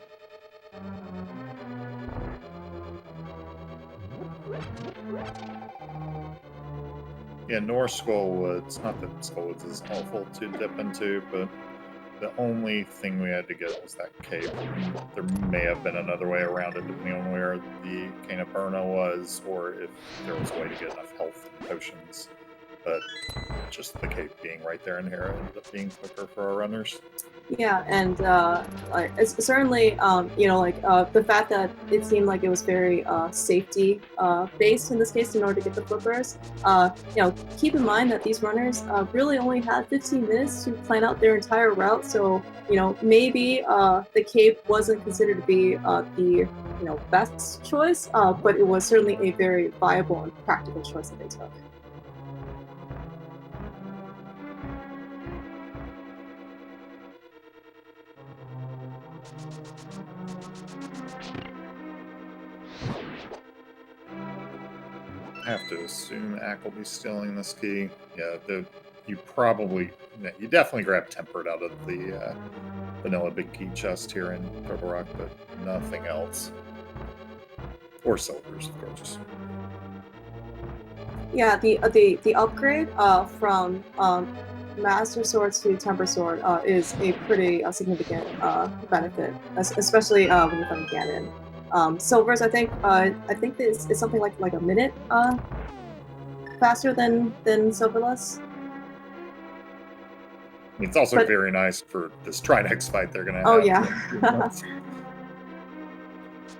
Speaker 1: Yeah, nor Skullwoods. Not that Skullwoods is awful to dip into, but the only thing we had to get was that cave. There may have been another way around it, depending on where the Cane Perna was, or if there was a way to get enough health and potions. But just the cave being right there in here ended up being quicker for our runners.
Speaker 2: Yeah, and like it's certainly you know, like the fact that it seemed like it was very safety based in this case in order to get the flippers. You know, keep in mind that these runners really only had 15 minutes to plan out their entire route. So you know, maybe the cave wasn't considered to be the best choice, but it was certainly a very viable and practical choice that they took.
Speaker 1: I have to assume Ack will be stealing this key. Yeah, you definitely grab Tempered out of the vanilla big key chest here in Purple Rock, but nothing else. Or Silvers, of course.
Speaker 2: Yeah, the upgrade from Master Sword to Temper Sword is a pretty significant benefit, especially when you're fighting Ganon. Silvers, I think it's something like a minute faster than Silverless.
Speaker 1: It's also very nice for this Trinex fight they're going to have.
Speaker 2: Oh yeah.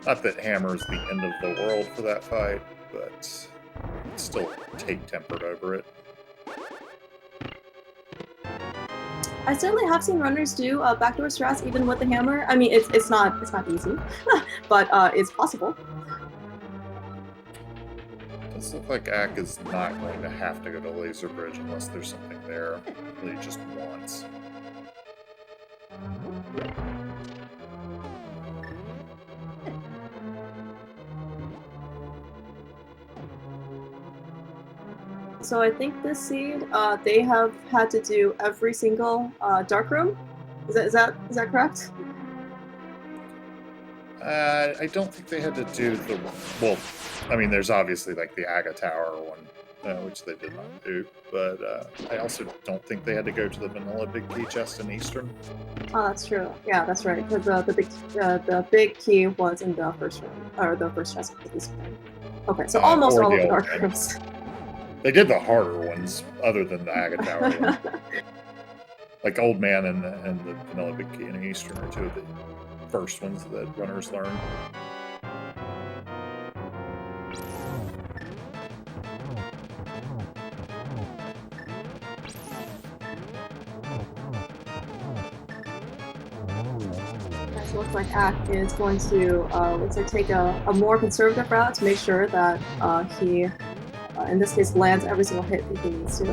Speaker 1: Not that Hammer is the end of the world for that fight, but still take Tempered over it.
Speaker 2: I certainly have seen runners do backdoor strats even with the Hammer. I mean, it's not easy, but it's possible.
Speaker 1: It does look like Ack is not going to have to go to Laser Bridge unless there's something there that he just wants.
Speaker 2: So I think this seed, they have had to do every single dark room. Is that correct?
Speaker 1: I don't think they had to do the... Well, I mean, there's obviously like the Aga Tower one, which they did not do, but I also don't think they had to go to the vanilla big key chest in Eastern.
Speaker 2: Oh, that's true. Yeah, that's right. Because the big key was in the first room, or the first chest of this one. Okay, so almost all of the dark rooms.
Speaker 1: They did the harder ones, other than the Aga Tower one. Like Old Man and the vanilla big key in Eastern are two of the first ones that runners learn.
Speaker 2: So it looks like Ack is going to take a more conservative route to make sure that he, in this case, lands every single hit that he needs to.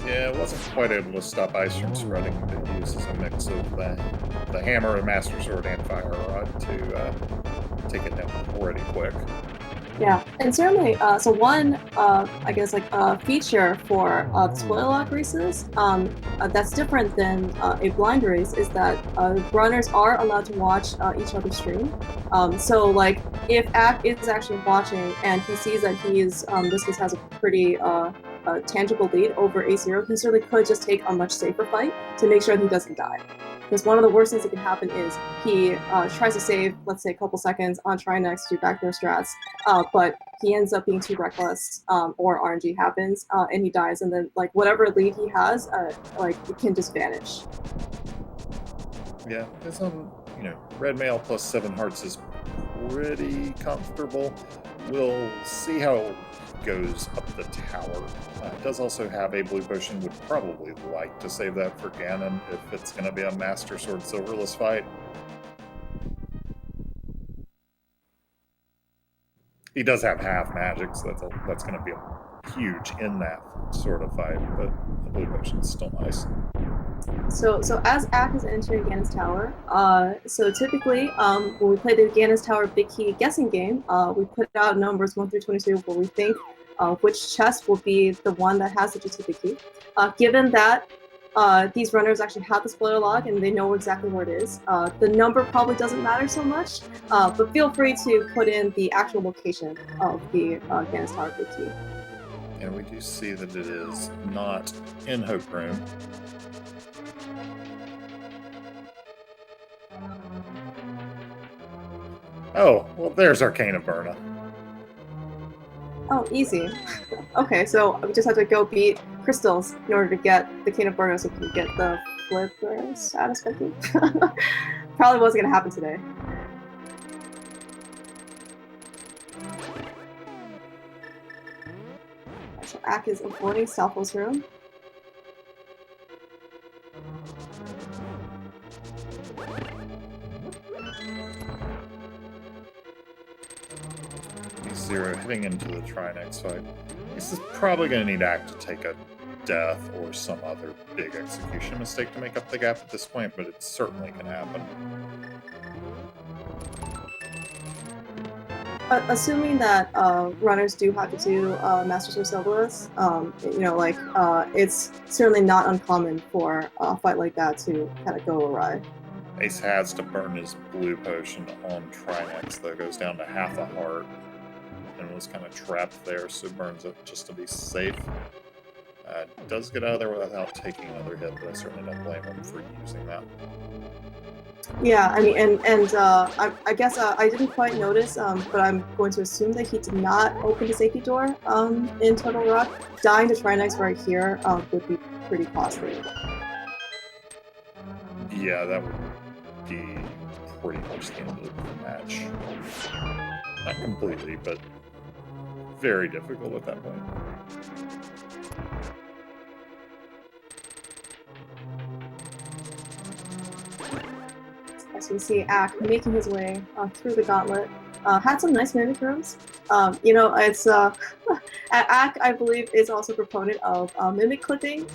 Speaker 1: Yeah, wasn't quite able to stop Ice from spreading, but uses a mix of the Hammer and Master Sword and Fire Rod to take it down pretty quick.
Speaker 2: Yeah, and certainly, so one, I guess, feature for the spoiler lock races that's different than a blind race is that runners are allowed to watch each other's stream. So, like, if Ack is actually watching and he sees that he is, this case, has a pretty tangible lead over AceZer, he certainly could just take a much safer fight to make sure that he doesn't die. Because one of the worst things that can happen is he tries to save, let's say, a couple seconds on Trinex to backdoor strats, but he ends up being too reckless, or RNG happens, and he dies, and then like whatever lead he has, it can just vanish.
Speaker 1: Yeah, this red mail plus 7 hearts is pretty comfortable. We'll see how it goes up the tower. It does also have a blue potion. Would probably like to save that for Ganon if it's going to be a Master Sword Silverless fight. He does have half magic, so that's going to be huge in that sort of fight, but the blue potion's still nice.
Speaker 2: So as Ack is entering Ganon's Tower, so typically when we play the Ganon's Tower Big Key guessing game, we put out numbers 1 through 22 where we think which chest will be the one that has the GT Big Key. Given that these runners actually have the spoiler log and they know exactly where it is, the number probably doesn't matter so much, but feel free to put in the actual location of the Ganon's Tower Big Key.
Speaker 1: And we do see that it is not in Hope Room. Oh, well, there's Arcana Burna.
Speaker 2: Oh, easy. Okay, so we just have to go beat crystals in order to get the Cane of Burna so we can get the flipper status. Probably wasn't going to happen today. So Ack is avoiding Selfless Room.
Speaker 1: AceZer heading into the Trinex fight. This is probably going to need Ack to take a death or some other big execution mistake to make up the gap at this point, but it certainly can happen.
Speaker 2: assuming that runners do have to do Masters or Zeldas, you know, like it's certainly not uncommon for a fight like that to kind of go awry.
Speaker 1: Ace has to burn his blue potion on Trinex, though goes down to half a heart and was kind of trapped there, so burns it just to be safe. Does get out of there without taking another hit, but I certainly don't blame him for using that.
Speaker 2: Yeah, I mean, and I guess I didn't quite notice, but I'm going to assume that he did not open the safety door in Turtle Rock. Dying to Trinex right here would be pretty costly.
Speaker 1: Yeah, that would be pretty much the end of the match. Not completely, but very difficult at that point.
Speaker 2: As we see Ack making his way through the gauntlet. Had some nice mimic rooms. You know, it's Ack, I believe, is also a proponent of mimic clipping.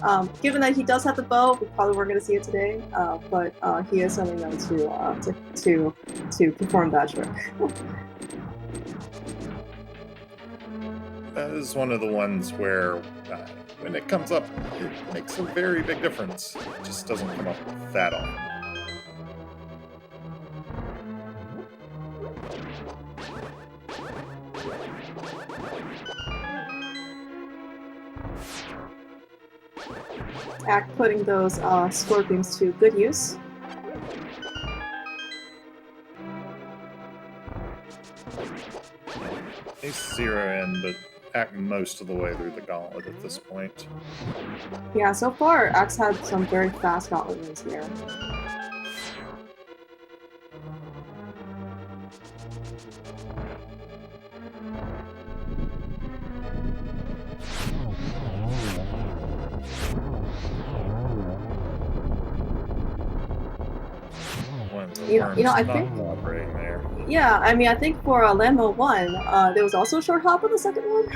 Speaker 2: Given that he does have the bow, we probably weren't going to see it today, but he is certainly known to perform that trick.
Speaker 1: That is one of the ones where, when it comes up, it makes a very big difference. It just doesn't come up that often.
Speaker 2: Ack putting those scorpions to good use.
Speaker 1: Ace 0 in, but Ack most of the way through the gauntlet at this point.
Speaker 2: Yeah, so far, Ack's had some very fast gauntlet runs here. You know, I think.
Speaker 1: There.
Speaker 2: Yeah, I mean, I think for Landmo 1, there was also a short hop on the second one.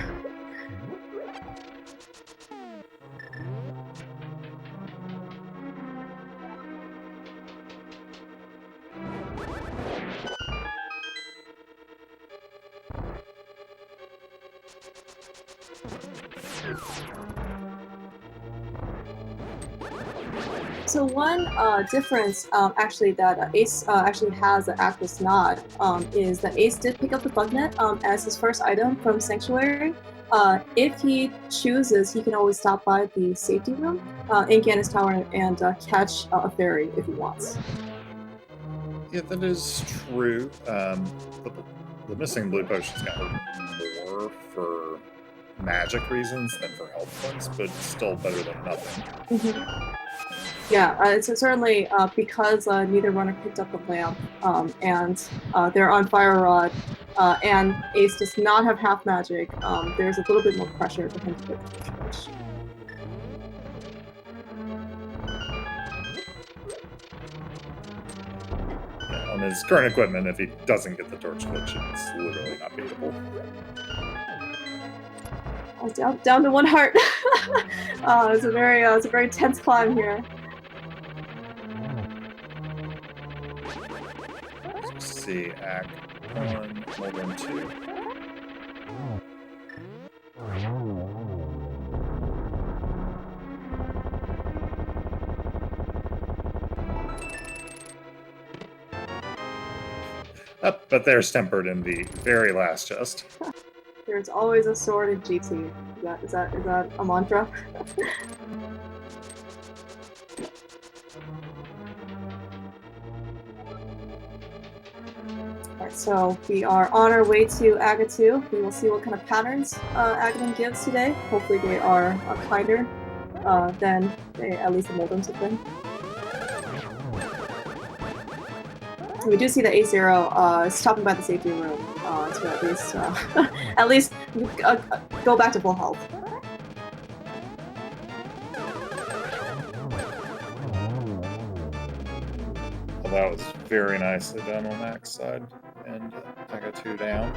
Speaker 2: So one difference, actually, that Ace actually has that Ack does not, is that Ace did pick up the bug net as his first item from Sanctuary. If he chooses, he can always stop by the safety room in Gannis Tower and catch a fairy if he wants.
Speaker 1: Yeah, that is true. The missing blue potions got hurt more for magic reasons than for health ones, but still better than nothing.
Speaker 2: Mm-hmm. Yeah, it's certainly because neither runner picked up the lamp, and they're on Fire Rod, and Ace does not have half magic. There's a little bit more pressure for him to get the torch.
Speaker 1: Yeah, on his current equipment, if he doesn't get the torch glitch, it's literally not beatable.
Speaker 2: Down to one heart. It's a very tense climb here.
Speaker 1: Let's see, Act 1, Mulder 2. But there's tempered in the very last chest.
Speaker 2: There's always a sword in GT. Is that a mantra? Alright, so we are on our way to Aga 2. We will see what kind of patterns Agaton gives today. Hopefully they are kinder than at least the Moldems have been. We do see that AceZer stopping by the safety room to at least go back to full health.
Speaker 1: Well, that was very nicely done on Mac's side, and I got 2 down.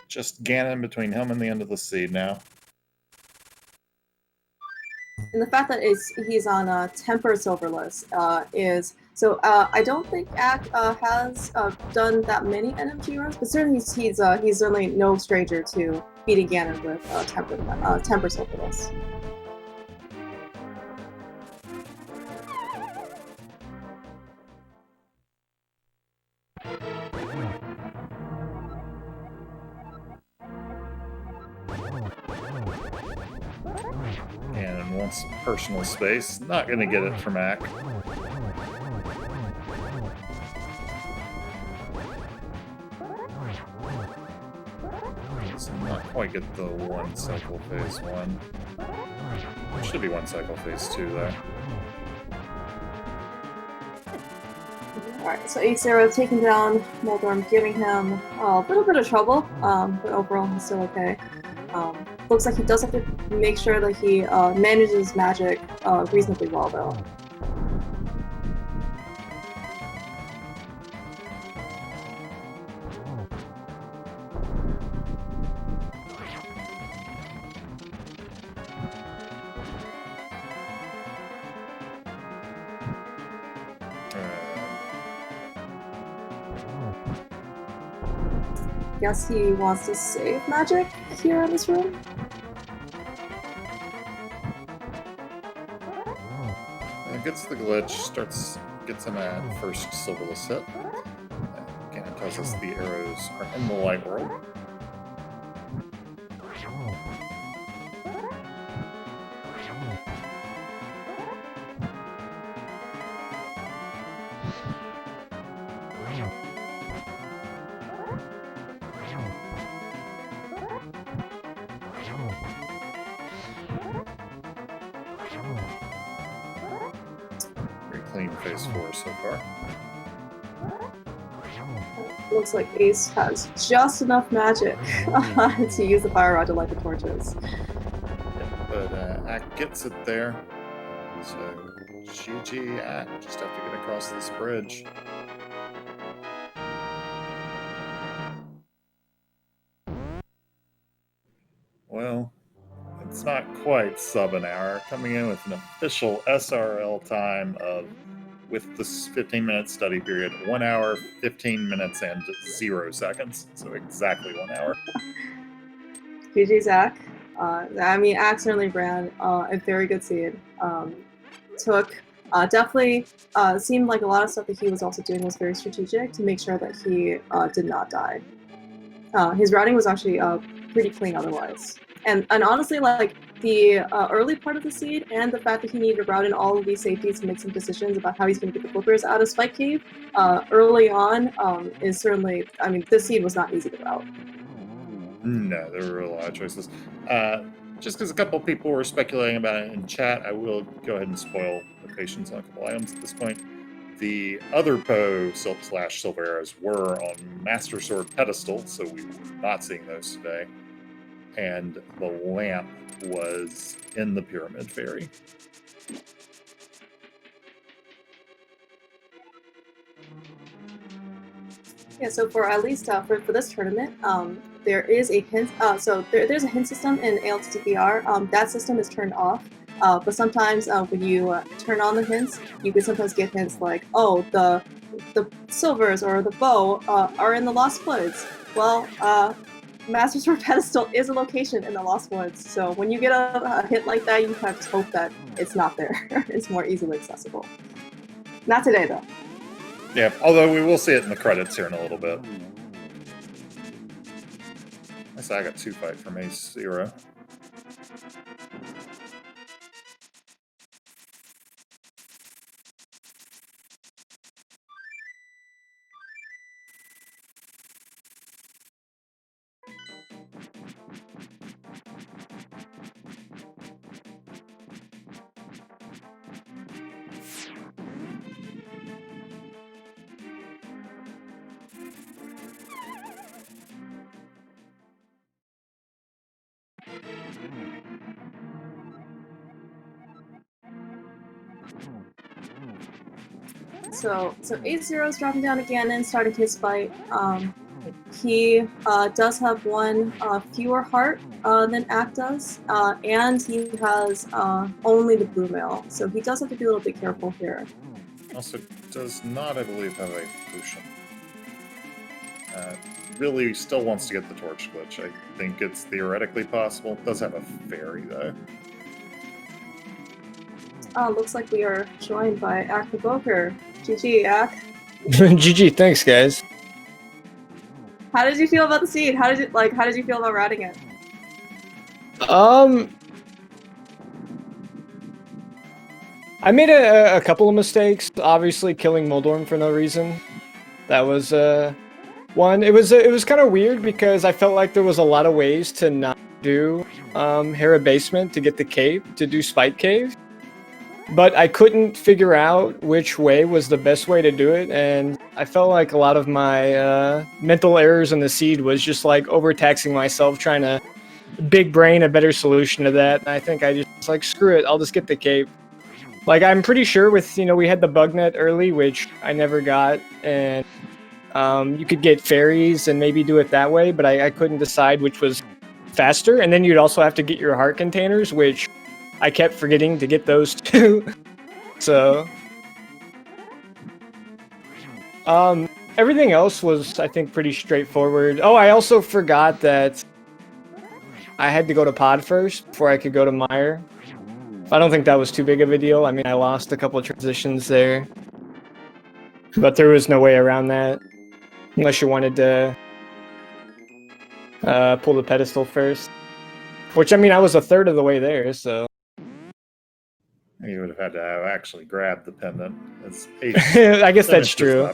Speaker 1: Just Ganon between him and the end of the seed now.
Speaker 2: And the fact that he's on a tempered silverless is So I don't think Ack has done that many NMG runs, but certainly he's certainly no stranger to beating Ganon with temper Silphidus.
Speaker 1: Ganon wants some personal space. Not going to get it from Ack. So not quite get the one cycle phase 1. Should be one cycle phase 2 though.
Speaker 2: Alright, so AceZer taking down Moldorm, giving him a little bit of trouble, but overall he's still okay. Looks like he does have to make sure that he manages magic reasonably well though. Guess he wants to save magic here in this room.
Speaker 1: Gets the glitch, gets him at first Silverless hit. Again, it tells us the arrows are in the light world. Clean phase 4 so far.
Speaker 2: Looks like Ace has just enough magic to use the fire rod to light the torches.
Speaker 1: Yeah, but Ack gets it there. So GG Ack, just have to get across this bridge. Well, it's not quite sub an hour, coming in with an official SRL time of, with this 15-minute study period, 1 hour, 15 minutes, and 0 seconds. So exactly 1 hour.
Speaker 2: GG's Ack. I mean, Ack certainly ran a very good seed. Definitely seemed like a lot of stuff that he was also doing was very strategic to make sure that he did not die. His routing was actually pretty clean otherwise. And honestly, like, the early part of the seed and the fact that he needed to route in all of these safeties to make some decisions about how he's going to get the flippers out of Spike Cave early on is certainly, I mean, this seed was not easy to route.
Speaker 1: No, there were a lot of choices. Just because a couple people were speculating about it in chat, I will go ahead and spoil the patience on a couple items at this point. The other Poe / Silver Arrows were on Master Sword pedestal, so we were not seeing those today. And the lamp was in the Pyramid Fairy.
Speaker 2: Yeah, so for at least for this tournament, there is a hint. There's a hint system in ALTTPR. That system is turned off. But sometimes when you turn on the hints, you can sometimes get hints like, oh, the silvers or the bow are in the Lost Woods. Well, Master Sword pedestal is a location in the Lost Woods, so when you get a hint like that, you kind of just hope that it's not there. It's more easily accessible. Not today, though.
Speaker 1: Yeah, although we will see it in the credits here in a little bit. I got 2 fight from AceZer.
Speaker 2: So AceZer is dropping down again and starting his fight. He does have one fewer heart than Ack does, and he has only the blue mail, so he does have to be a little bit careful here.
Speaker 1: Also does not, I believe, have a potion. Really still wants to get the torch glitch. I think it's theoretically possible. It does have a fairy, though.
Speaker 2: Looks like we are joined by Acktheboker. GG, Ack.
Speaker 3: GG, thanks guys.
Speaker 2: How did you feel about the seed? How did you feel about routing it?
Speaker 3: I made a couple of mistakes. Obviously, killing Moldorm for no reason. That was one. It was kind of weird because I felt like there was a lot of ways to not do Hera Basement to get the cave, to do Spike Cave. But I couldn't figure out which way was the best way to do it, and I felt like a lot of my mental errors in the seed was just like overtaxing myself, trying to big brain a better solution to that. And I think I just was like, screw it, I'll just get the cape. Like, I'm pretty sure with, we had the bug net early, which I never got, and you could get fairies and maybe do it that way, but I couldn't decide which was faster. And then you'd also have to get your heart containers, which I kept forgetting to get those too. So everything else was, I think, pretty straightforward. Oh, I also forgot that I had to go to pod first before I could go to Mire. I don't think that was too big of a deal. I mean, I lost a couple of transitions there, but there was no way around that unless you wanted to pull the pedestal first, which, I mean, I was a third of the way there, so
Speaker 1: You would have had to have actually grabbed the pendant.
Speaker 3: I guess that's true.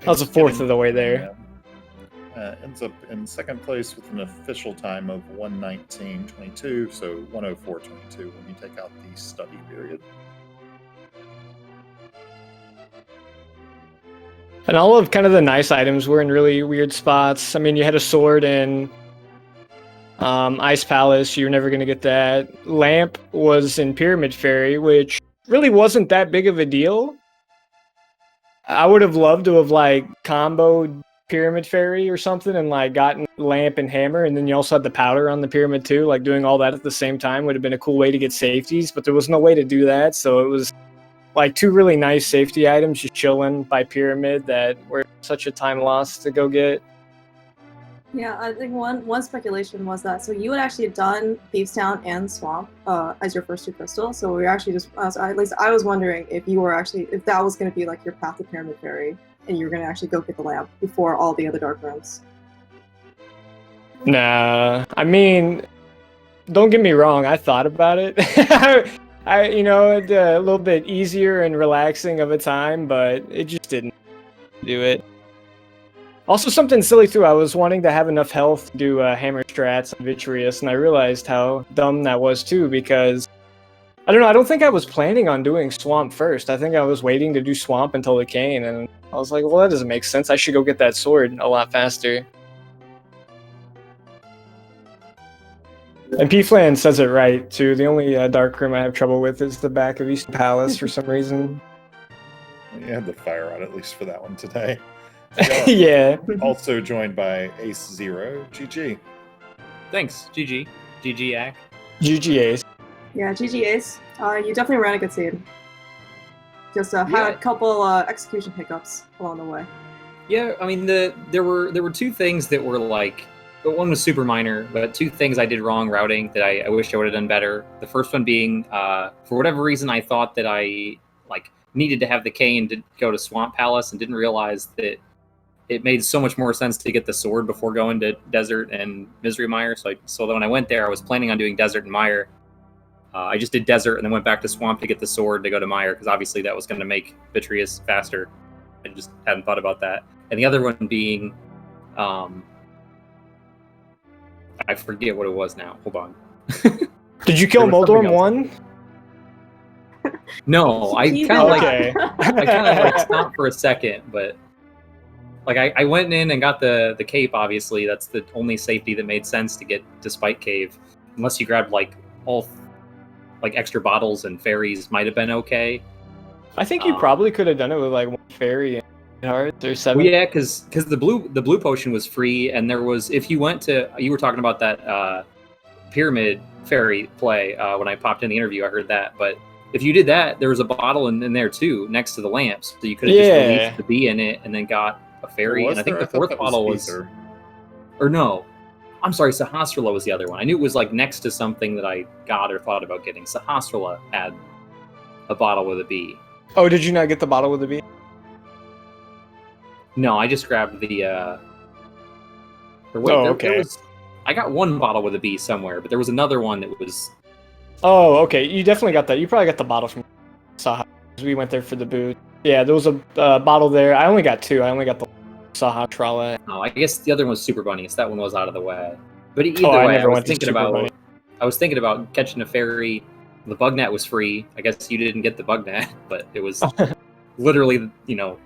Speaker 3: I was a fourth of the way there.
Speaker 1: Ends up in second place with an official time of 1:19.22, so 1:04.22 when you take out the study period.
Speaker 3: And all of kind of the nice items were in really weird spots. I mean, you had a sword in Ice Palace, you're never going to get that. Lamp was in Pyramid Fairy, which really wasn't that big of a deal. I would have loved to have, like, comboed Pyramid Fairy or something and, like, gotten Lamp and Hammer, and then you also had the powder on the Pyramid too. Like, doing all that at the same time would have been a cool way to get safeties, but there was no way to do that, so it was, like, two really nice safety items just chilling by Pyramid that were such a time loss to go get.
Speaker 2: Yeah, I think one speculation was that so you had actually done Thieves Town and Swamp as your first two crystals. So we were actually just at least I was wondering if that was going to be like your path to Pyramid Fairy, and you were going to actually go get the lamp before all the other dark rooms.
Speaker 3: Nah, I mean, don't get me wrong. I thought about it. It's a little bit easier and relaxing of a time, but it just didn't do it. Also, something silly too, I was wanting to have enough health to do hammer strats and Vitreous, and I realized how dumb that was too, because, I don't know, I don't think I was planning on doing Swamp first. I think I was waiting to do Swamp until the Cane, and I was like, well, that doesn't make sense. I should go get that sword a lot faster. And P-Flan says it right, too. The only dark room I have trouble with is the back of East Palace for some reason.
Speaker 1: You had the fire on at least for that one today.
Speaker 3: Yeah.
Speaker 1: Also joined by AceZer0187. GG.
Speaker 4: Thanks, GG. GG, Ack.
Speaker 3: GG Ace.
Speaker 2: Yeah, GG Ace. You definitely ran a good scene. Just had a couple execution hiccups along the way.
Speaker 4: Yeah, I mean, there were two things that were like, but one was super minor, but two things I did wrong routing that I wish I would have done better. The first one being, for whatever reason, I thought that I needed to have the cane to go to Swamp Palace and didn't realize that it made so much more sense to get the sword before going to Desert and Misery Mire. So when I went there, I was planning on doing Desert and Mire. I just did Desert and then went back to Swamp to get the sword to go to Mire, because obviously that was going to make Vitreous faster. I just hadn't thought about that. And the other one being, I forget what it was now. Hold on.
Speaker 3: Did you kill Moldorm 1?
Speaker 4: No, I kind of stopped for a second, but I went in and got the cape. Obviously, that's the only safety that made sense to get to Spike Cave. Unless you grabbed all extra bottles and fairies, might have been okay.
Speaker 3: I think you probably could have done it with one fairy and hearts or 7.
Speaker 4: Well, yeah, because the blue potion was free, and there was, if you went to, you were talking about that pyramid fairy play when I popped in the interview. I heard that, but if you did that, there was a bottle in there too, next to the lamps. So you could have just released the bee in it and then got a fairy. And I think the fourth bottle was... Or no. I'm sorry, Sahasrara was the other one. I knew it was like next to something that I got or thought about getting. Sahasrara had a bottle with a bee.
Speaker 3: Oh, did you not get the bottle with the bee?
Speaker 4: No, I just grabbed the... Or wait, there was... I got one bottle with a bee somewhere, but there was another one that was...
Speaker 3: Oh, okay. You definitely got that. You probably got the bottle from Saha. We went there for the booth. Yeah, there was a bottle there. I only got 2. I only got the Sahasrara.
Speaker 4: Oh, I guess the other one was Super Bunny, so that one was out of the way. But either way, I was thinking about catching a fairy. The bug net was free. I guess you didn't get the bug net, but it was literally,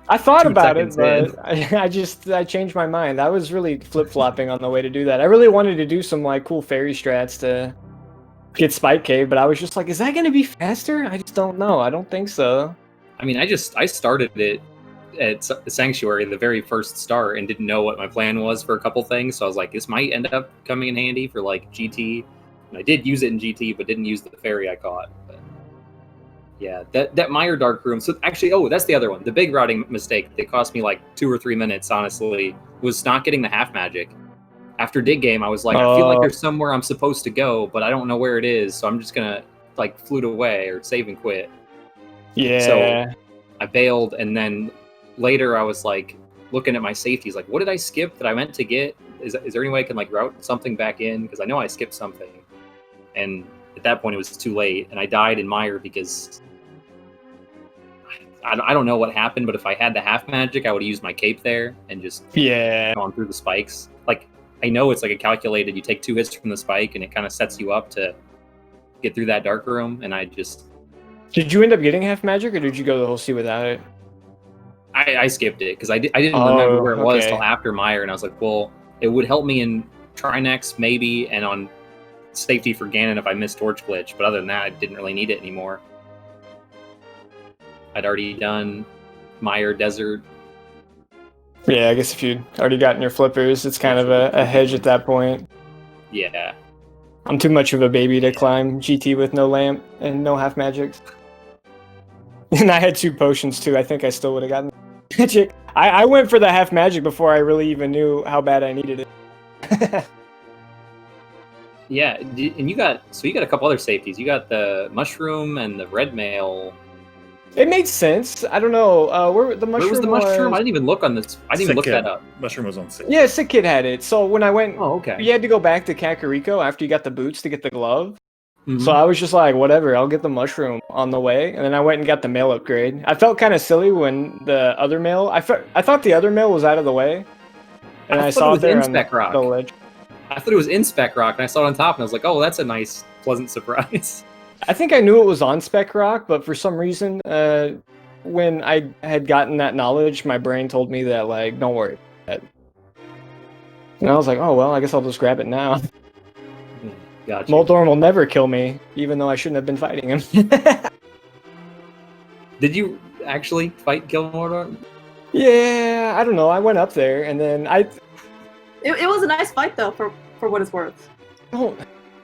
Speaker 3: I thought about it, but I changed my mind. I was really flip-flopping on the way to do that. I really wanted to do some like cool fairy strats to get Spike Cave, but I was just like, is that going to be faster? I just don't know. I don't think so.
Speaker 4: I mean, I started it at Sanctuary, the very first start, and didn't know what my plan was for a couple things. So I was like, this might end up coming in handy for like GT. And I did use it in GT, but didn't use the fairy I caught. But yeah, that Meyer Dark Room. So actually, that's the other one. The big routing mistake that cost me like 2 or 3 minutes, honestly, was not getting the half magic. After Dig Game, I was like, I feel like there's somewhere I'm supposed to go, but I don't know where it is. So I'm just gonna like flute away or save and quit.
Speaker 3: Yeah.
Speaker 4: So I bailed, and then later I was like looking at my safeties, like, what did I skip that I meant to get? Is there any way I can like route something back in? Because I know I skipped something. And at that point it was too late, and I died in Mire because I don't know what happened, but if I had the half magic, I would have used my cape there and just gone through the spikes. Like, I know it's like a calculated, you take 2 hits from the spike and it kind of sets you up to get through that dark room, and I just...
Speaker 3: Did you end up getting half magic, or did you go the whole sea without it?
Speaker 4: I skipped it, because I didn't remember where it was till after Mire, and I was like, well, it would help me in Trinex, maybe, and on safety for Ganon if I missed Torch Glitch, but other than that, I didn't really need it anymore. I'd already done Mire Desert.
Speaker 3: Yeah, I guess if you'd already gotten your flippers, it's kind of a hedge at that point.
Speaker 4: Yeah.
Speaker 3: I'm too much of a baby to climb GT with no lamp and no half magics. And I had 2 potions too. I think I still would have gotten magic. I went for the half magic before I really even knew how bad I needed it.
Speaker 4: Yeah, and you got a couple other safeties. You got the mushroom and the red mail.
Speaker 3: It made sense. I don't know. Where the mushroom?
Speaker 4: Where was the mushroom? I didn't even look on this. I didn't even look that up.
Speaker 1: Mushroom was on Sick.
Speaker 3: Yeah, Sick Kid had it. So when I went,
Speaker 4: okay.
Speaker 3: You had to go back to Kakariko after you got the boots to get the glove.
Speaker 4: Mm-hmm.
Speaker 3: So I was just like, whatever, I'll get the mushroom on the way. And then I went and got the mail upgrade. I felt kind of silly when the other mail... I thought the other mail was out of the way. And I saw it there on the ledge.
Speaker 4: I thought it was in Spec Rock, and I saw it on top, and I was like, oh, that's a nice, pleasant surprise.
Speaker 3: I think I knew it was on Spec Rock, but for some reason, when I had gotten that knowledge, my brain told me that, like, don't worry about it. And I was like, oh, well, I guess I'll just grab it now.
Speaker 4: Gotcha.
Speaker 3: Moldorm will never kill me, even though I shouldn't have been fighting him.
Speaker 4: Did you actually kill Moldorm?
Speaker 3: Yeah, I don't know. I went up there, and then
Speaker 2: It was a nice fight, though, for what it's worth.
Speaker 3: Oh,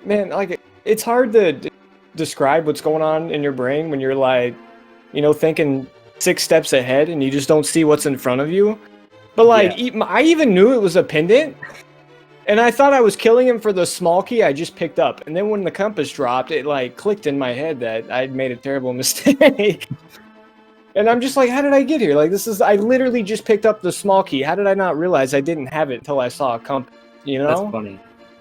Speaker 3: man, like, it's hard to describe what's going on in your brain when you're, like, thinking 6 steps ahead and you just don't see what's in front of you. But, like, I even knew it was a pendant, and I thought I was killing him for the small key I just picked up. And then when the compass dropped, it, like, clicked in my head that I'd made a terrible mistake. And I'm just like, how did I get here? Like, I literally just picked up the small key. How did I not realize I didn't have it until I saw a compass,
Speaker 4: That's funny.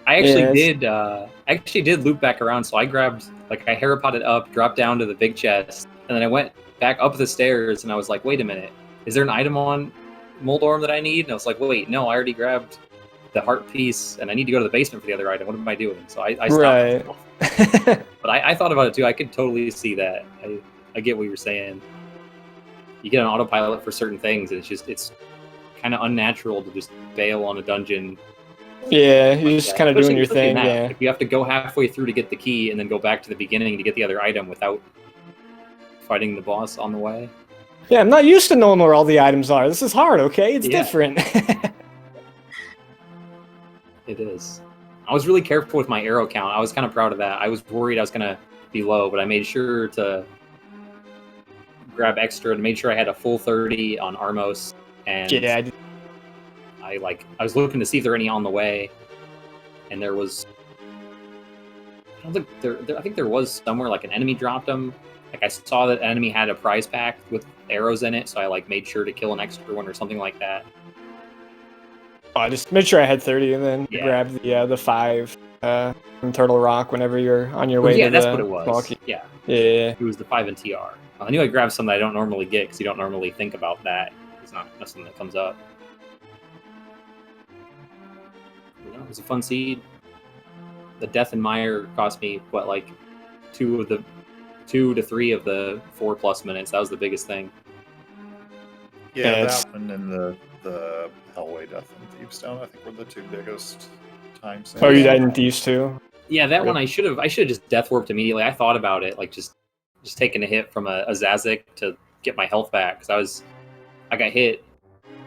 Speaker 4: I actually did loop back around, so I grabbed, like, I Harry-potted up, dropped down to the big chest, and then I went back up the stairs, and I was like, wait a minute, is there an item on Moldorm that I need? And I was like, wait, no, I already grabbed the heart piece, and I need to go to the basement for the other item. What am I doing? So I stopped myself. But I thought about it too. I could totally see that. I get what you're saying. You get an autopilot for certain things, and it's kind of unnatural to just bail on a dungeon.
Speaker 3: Yeah, you're just kind of doing your thing. Yeah.
Speaker 4: If you have to go halfway through to get the key, and then go back to the beginning to get the other item without fighting the boss on the way.
Speaker 3: Yeah, I'm not used to knowing where all the items are. This is hard, okay? It's different.
Speaker 4: It is. I was really careful with my arrow count. I was kind of proud of that. I was worried I was going to be low, but I made sure to grab extra and made sure I had a full 30 on Armos. And
Speaker 3: Yeah,
Speaker 4: I was looking to see if there were any on the way, and there was. I don't think I think there was somewhere like an enemy dropped them. Like I saw that an enemy had a prize pack with arrows in it, so I like made sure to kill an extra one or something like that.
Speaker 3: I just made sure I had 30, and then
Speaker 4: Yeah.
Speaker 3: grab the 5 from Turtle Rock whenever you're on your way
Speaker 4: Yeah,
Speaker 3: to
Speaker 4: that's
Speaker 3: the
Speaker 4: what it was.
Speaker 3: small key.
Speaker 4: Yeah,
Speaker 3: Yeah.
Speaker 4: it was the 5 and TR. I knew I grabbed some that I don't normally get because you don't normally think about that. It's not something that comes up. You know, it was a fun seed. The Death and Mire cost me what, like 2 to 3 of the 4+ minutes. That was the biggest thing.
Speaker 1: Yeah,
Speaker 3: it's-
Speaker 1: that one and the Hellway Death and Thieves Stone, I think, were the 2 biggest times.
Speaker 3: Oh, you died in Thieves too?
Speaker 4: Yeah, that one I should have just death warped immediately. I thought about it, like just taking a hit from a Zazik to get my health back because I got hit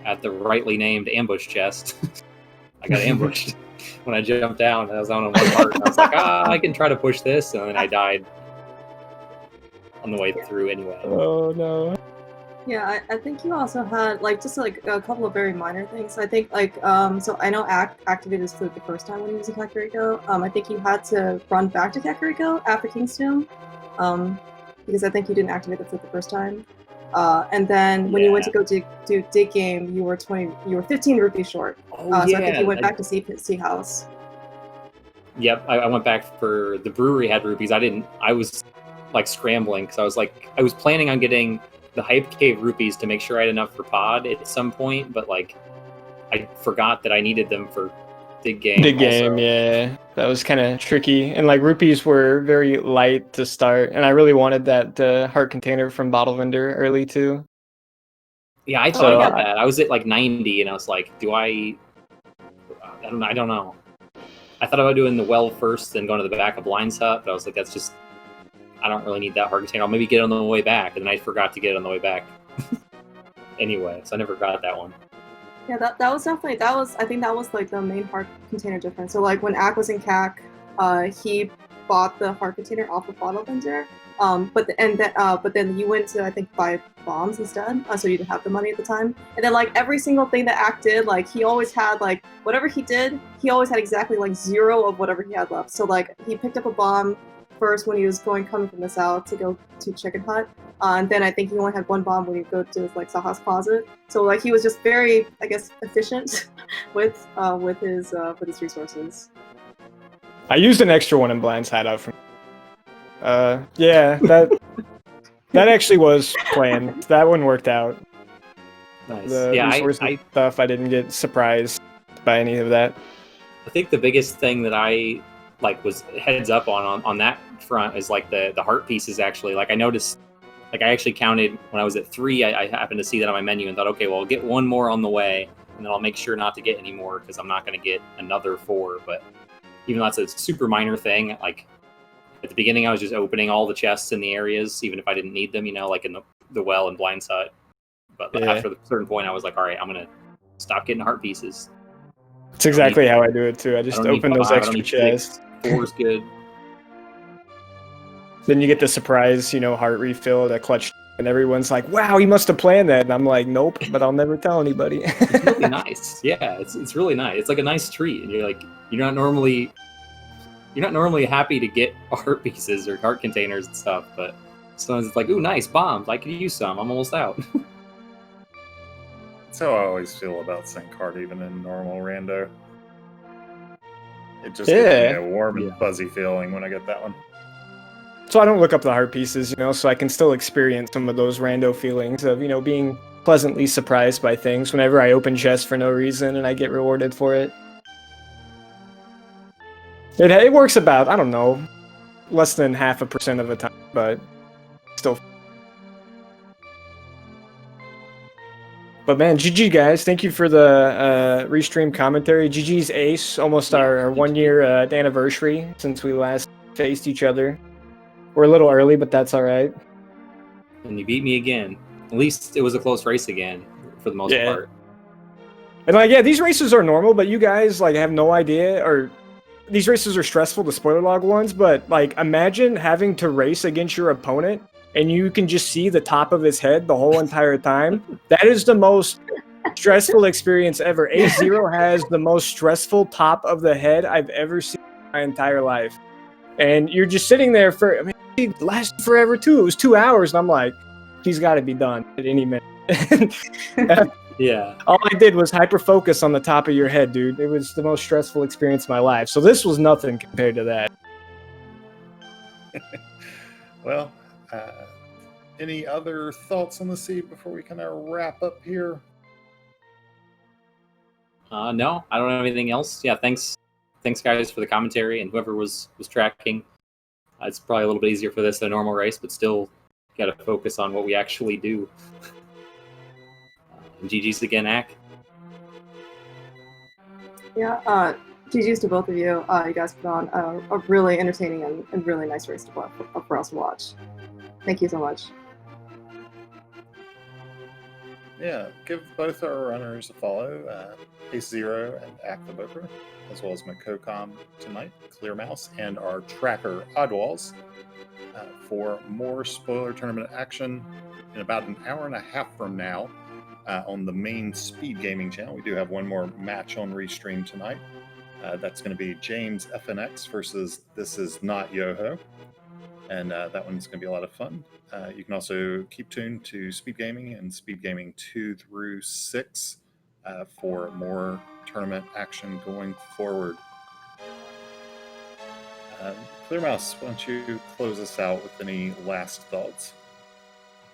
Speaker 4: at the rightly named ambush chest. I got ambushed when I jumped down. I was on one part. And I was like, I can try to push this, and then I died on the way through anyway.
Speaker 3: Oh no.
Speaker 2: Yeah, I think you also had like just like a couple of very minor things. I think like so I know activated his flute the first time when he was in Kakariko. I think you had to run back to Kakariko after King's Tomb, because I think you didn't activate the flute the first time. And then when you went to go do dig game, you were 15 rupees short. So I think you went back to Sea House.
Speaker 4: Yep, I went back for the brewery had rupees. I was like scrambling because I was planning on getting the Hype Cave rupees to make sure I had enough for pod at some point, but like I forgot that I needed them for dig game.
Speaker 3: Dig game, yeah. That was kind of tricky. And like rupees were very light to start, and I really wanted that heart container from Bottle Vendor early too.
Speaker 4: Yeah, I thought about that. I was at like 90, and I was like, I don't know. I thought about doing the well first, then going to the back of Blind's Hut, but I was like, that's just, I don't really need that heart container. I'll maybe get it on the way back, and then I forgot to get it on the way back. Anyway, so I never got that one.
Speaker 2: Yeah, that was definitely I think that was like the main heart container difference. So like when Ack was in CAC, he bought the heart container off of Bottle Vendor. But then you went to I think 5 bombs instead, so you didn't have the money at the time. And then like every single thing that Ack did, like he always had like whatever he did, he always had exactly like 0 of whatever he had left. So like he picked up a bomb first when he was coming from the south to go to Chicken Hut, and then I think he only had 1 bomb when he go to like Saha's closet. So like he was just very, I guess, efficient with his resources.
Speaker 3: I used an extra one in Blind's Hat out from. Yeah, that actually was planned. That one worked out.
Speaker 4: Nice.
Speaker 3: The resources stuff, I didn't get surprised by any of that.
Speaker 4: I think the biggest thing that I like was heads up on that front is like the heart pieces. Actually, like I noticed, like I actually counted when I was at 3. I happened to see that on my menu and thought, okay, well, I'll get 1 more on the way, and then I'll make sure not to get any more because I'm not going to get another 4. But even though that's a super minor thing, like at the beginning, I was just opening all the chests in the areas, even if I didn't need them, you know, like in the well and Blind's Hut. But after a certain point, I was like, all right, I'm going to stop getting heart pieces.
Speaker 3: It's exactly how I do it too. I just open those extra chests.
Speaker 4: 4's good.
Speaker 3: Then you get the surprise, heart refill, the clutch, and everyone's like, wow, he must have planned that. And I'm like, nope, but I'll never tell anybody.
Speaker 4: It's really nice. Yeah, it's really nice. It's like a nice treat. And you're like, you're not normally happy to get heart pieces or heart containers and stuff, but sometimes it's like, ooh, nice bombs. I could use some. I'm almost out.
Speaker 1: That's how I always feel about Sync Card, even in normal rando. It just gives me a warm and fuzzy feeling when I get that one.
Speaker 3: So I don't look up the heart pieces, so I can still experience some of those rando feelings of, being pleasantly surprised by things whenever I open chests for no reason and I get rewarded for it. It works about, I don't know, less than 0.5% of the time, but still. But man, GG guys, thank you for the restream commentary. GG's Ace, almost our 1-year anniversary since we last faced each other. We're a little early, but that's all right.
Speaker 4: And you beat me again. At least it was a close race again, for the most part.
Speaker 3: And these races are normal, but you guys have no idea, or these races are stressful, the spoiler log ones, but imagine having to race against your opponent and you can just see the top of his head the whole entire time. That is the most stressful experience ever. AceZer has the most stressful top of the head I've ever seen in my entire life. And you're just sitting there for, I mean, it lasted forever too. It was 2 hours, and I'm like, he's got to be done at any minute.
Speaker 4: Yeah.
Speaker 3: All I did was hyper focus on the top of your head, dude. It was the most stressful experience of my life. So this was nothing compared to that.
Speaker 1: Well, any other thoughts on the seed before we kind of wrap up here?
Speaker 4: No, I don't have anything else. Yeah, thanks guys for the commentary and whoever was tracking. It's probably a little bit easier for this than a normal race, but still got to focus on what we actually do. And GG's again, Ack.
Speaker 2: Yeah, GG's to both of you. You guys put on a really entertaining and really nice race to watch, for us to watch. Thank you so much.
Speaker 1: Yeah, give both our runners a follow, AceZer and Acktheboker, as well as my co-com tonight, Clearmouse, and our tracker, Oddwalls, for more spoiler tournament action in about an hour and a half from now on the main SpeedGaming channel. We do have one more match on Restream tonight. That's going to be James FNX versus This Is Not Yoho. And that one's going to be a lot of fun. You can also keep tuned to SpeedGaming and SpeedGaming 2 through 6 for more tournament action going forward. Clearmouse, why don't you close us out with any last thoughts?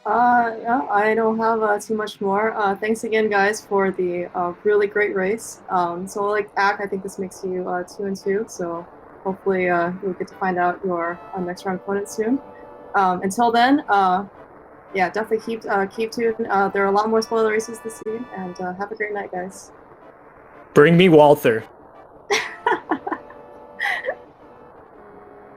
Speaker 2: No, I don't have too much more. Thanks again, guys, for the really great race. So like Ack, I think this makes you 2-2. So hopefully you'll get to find out your next round opponent soon. Until then, yeah, definitely keep tuned. There are a lot more spoiler races this season, and have a great night, guys.
Speaker 3: Bring me Walther.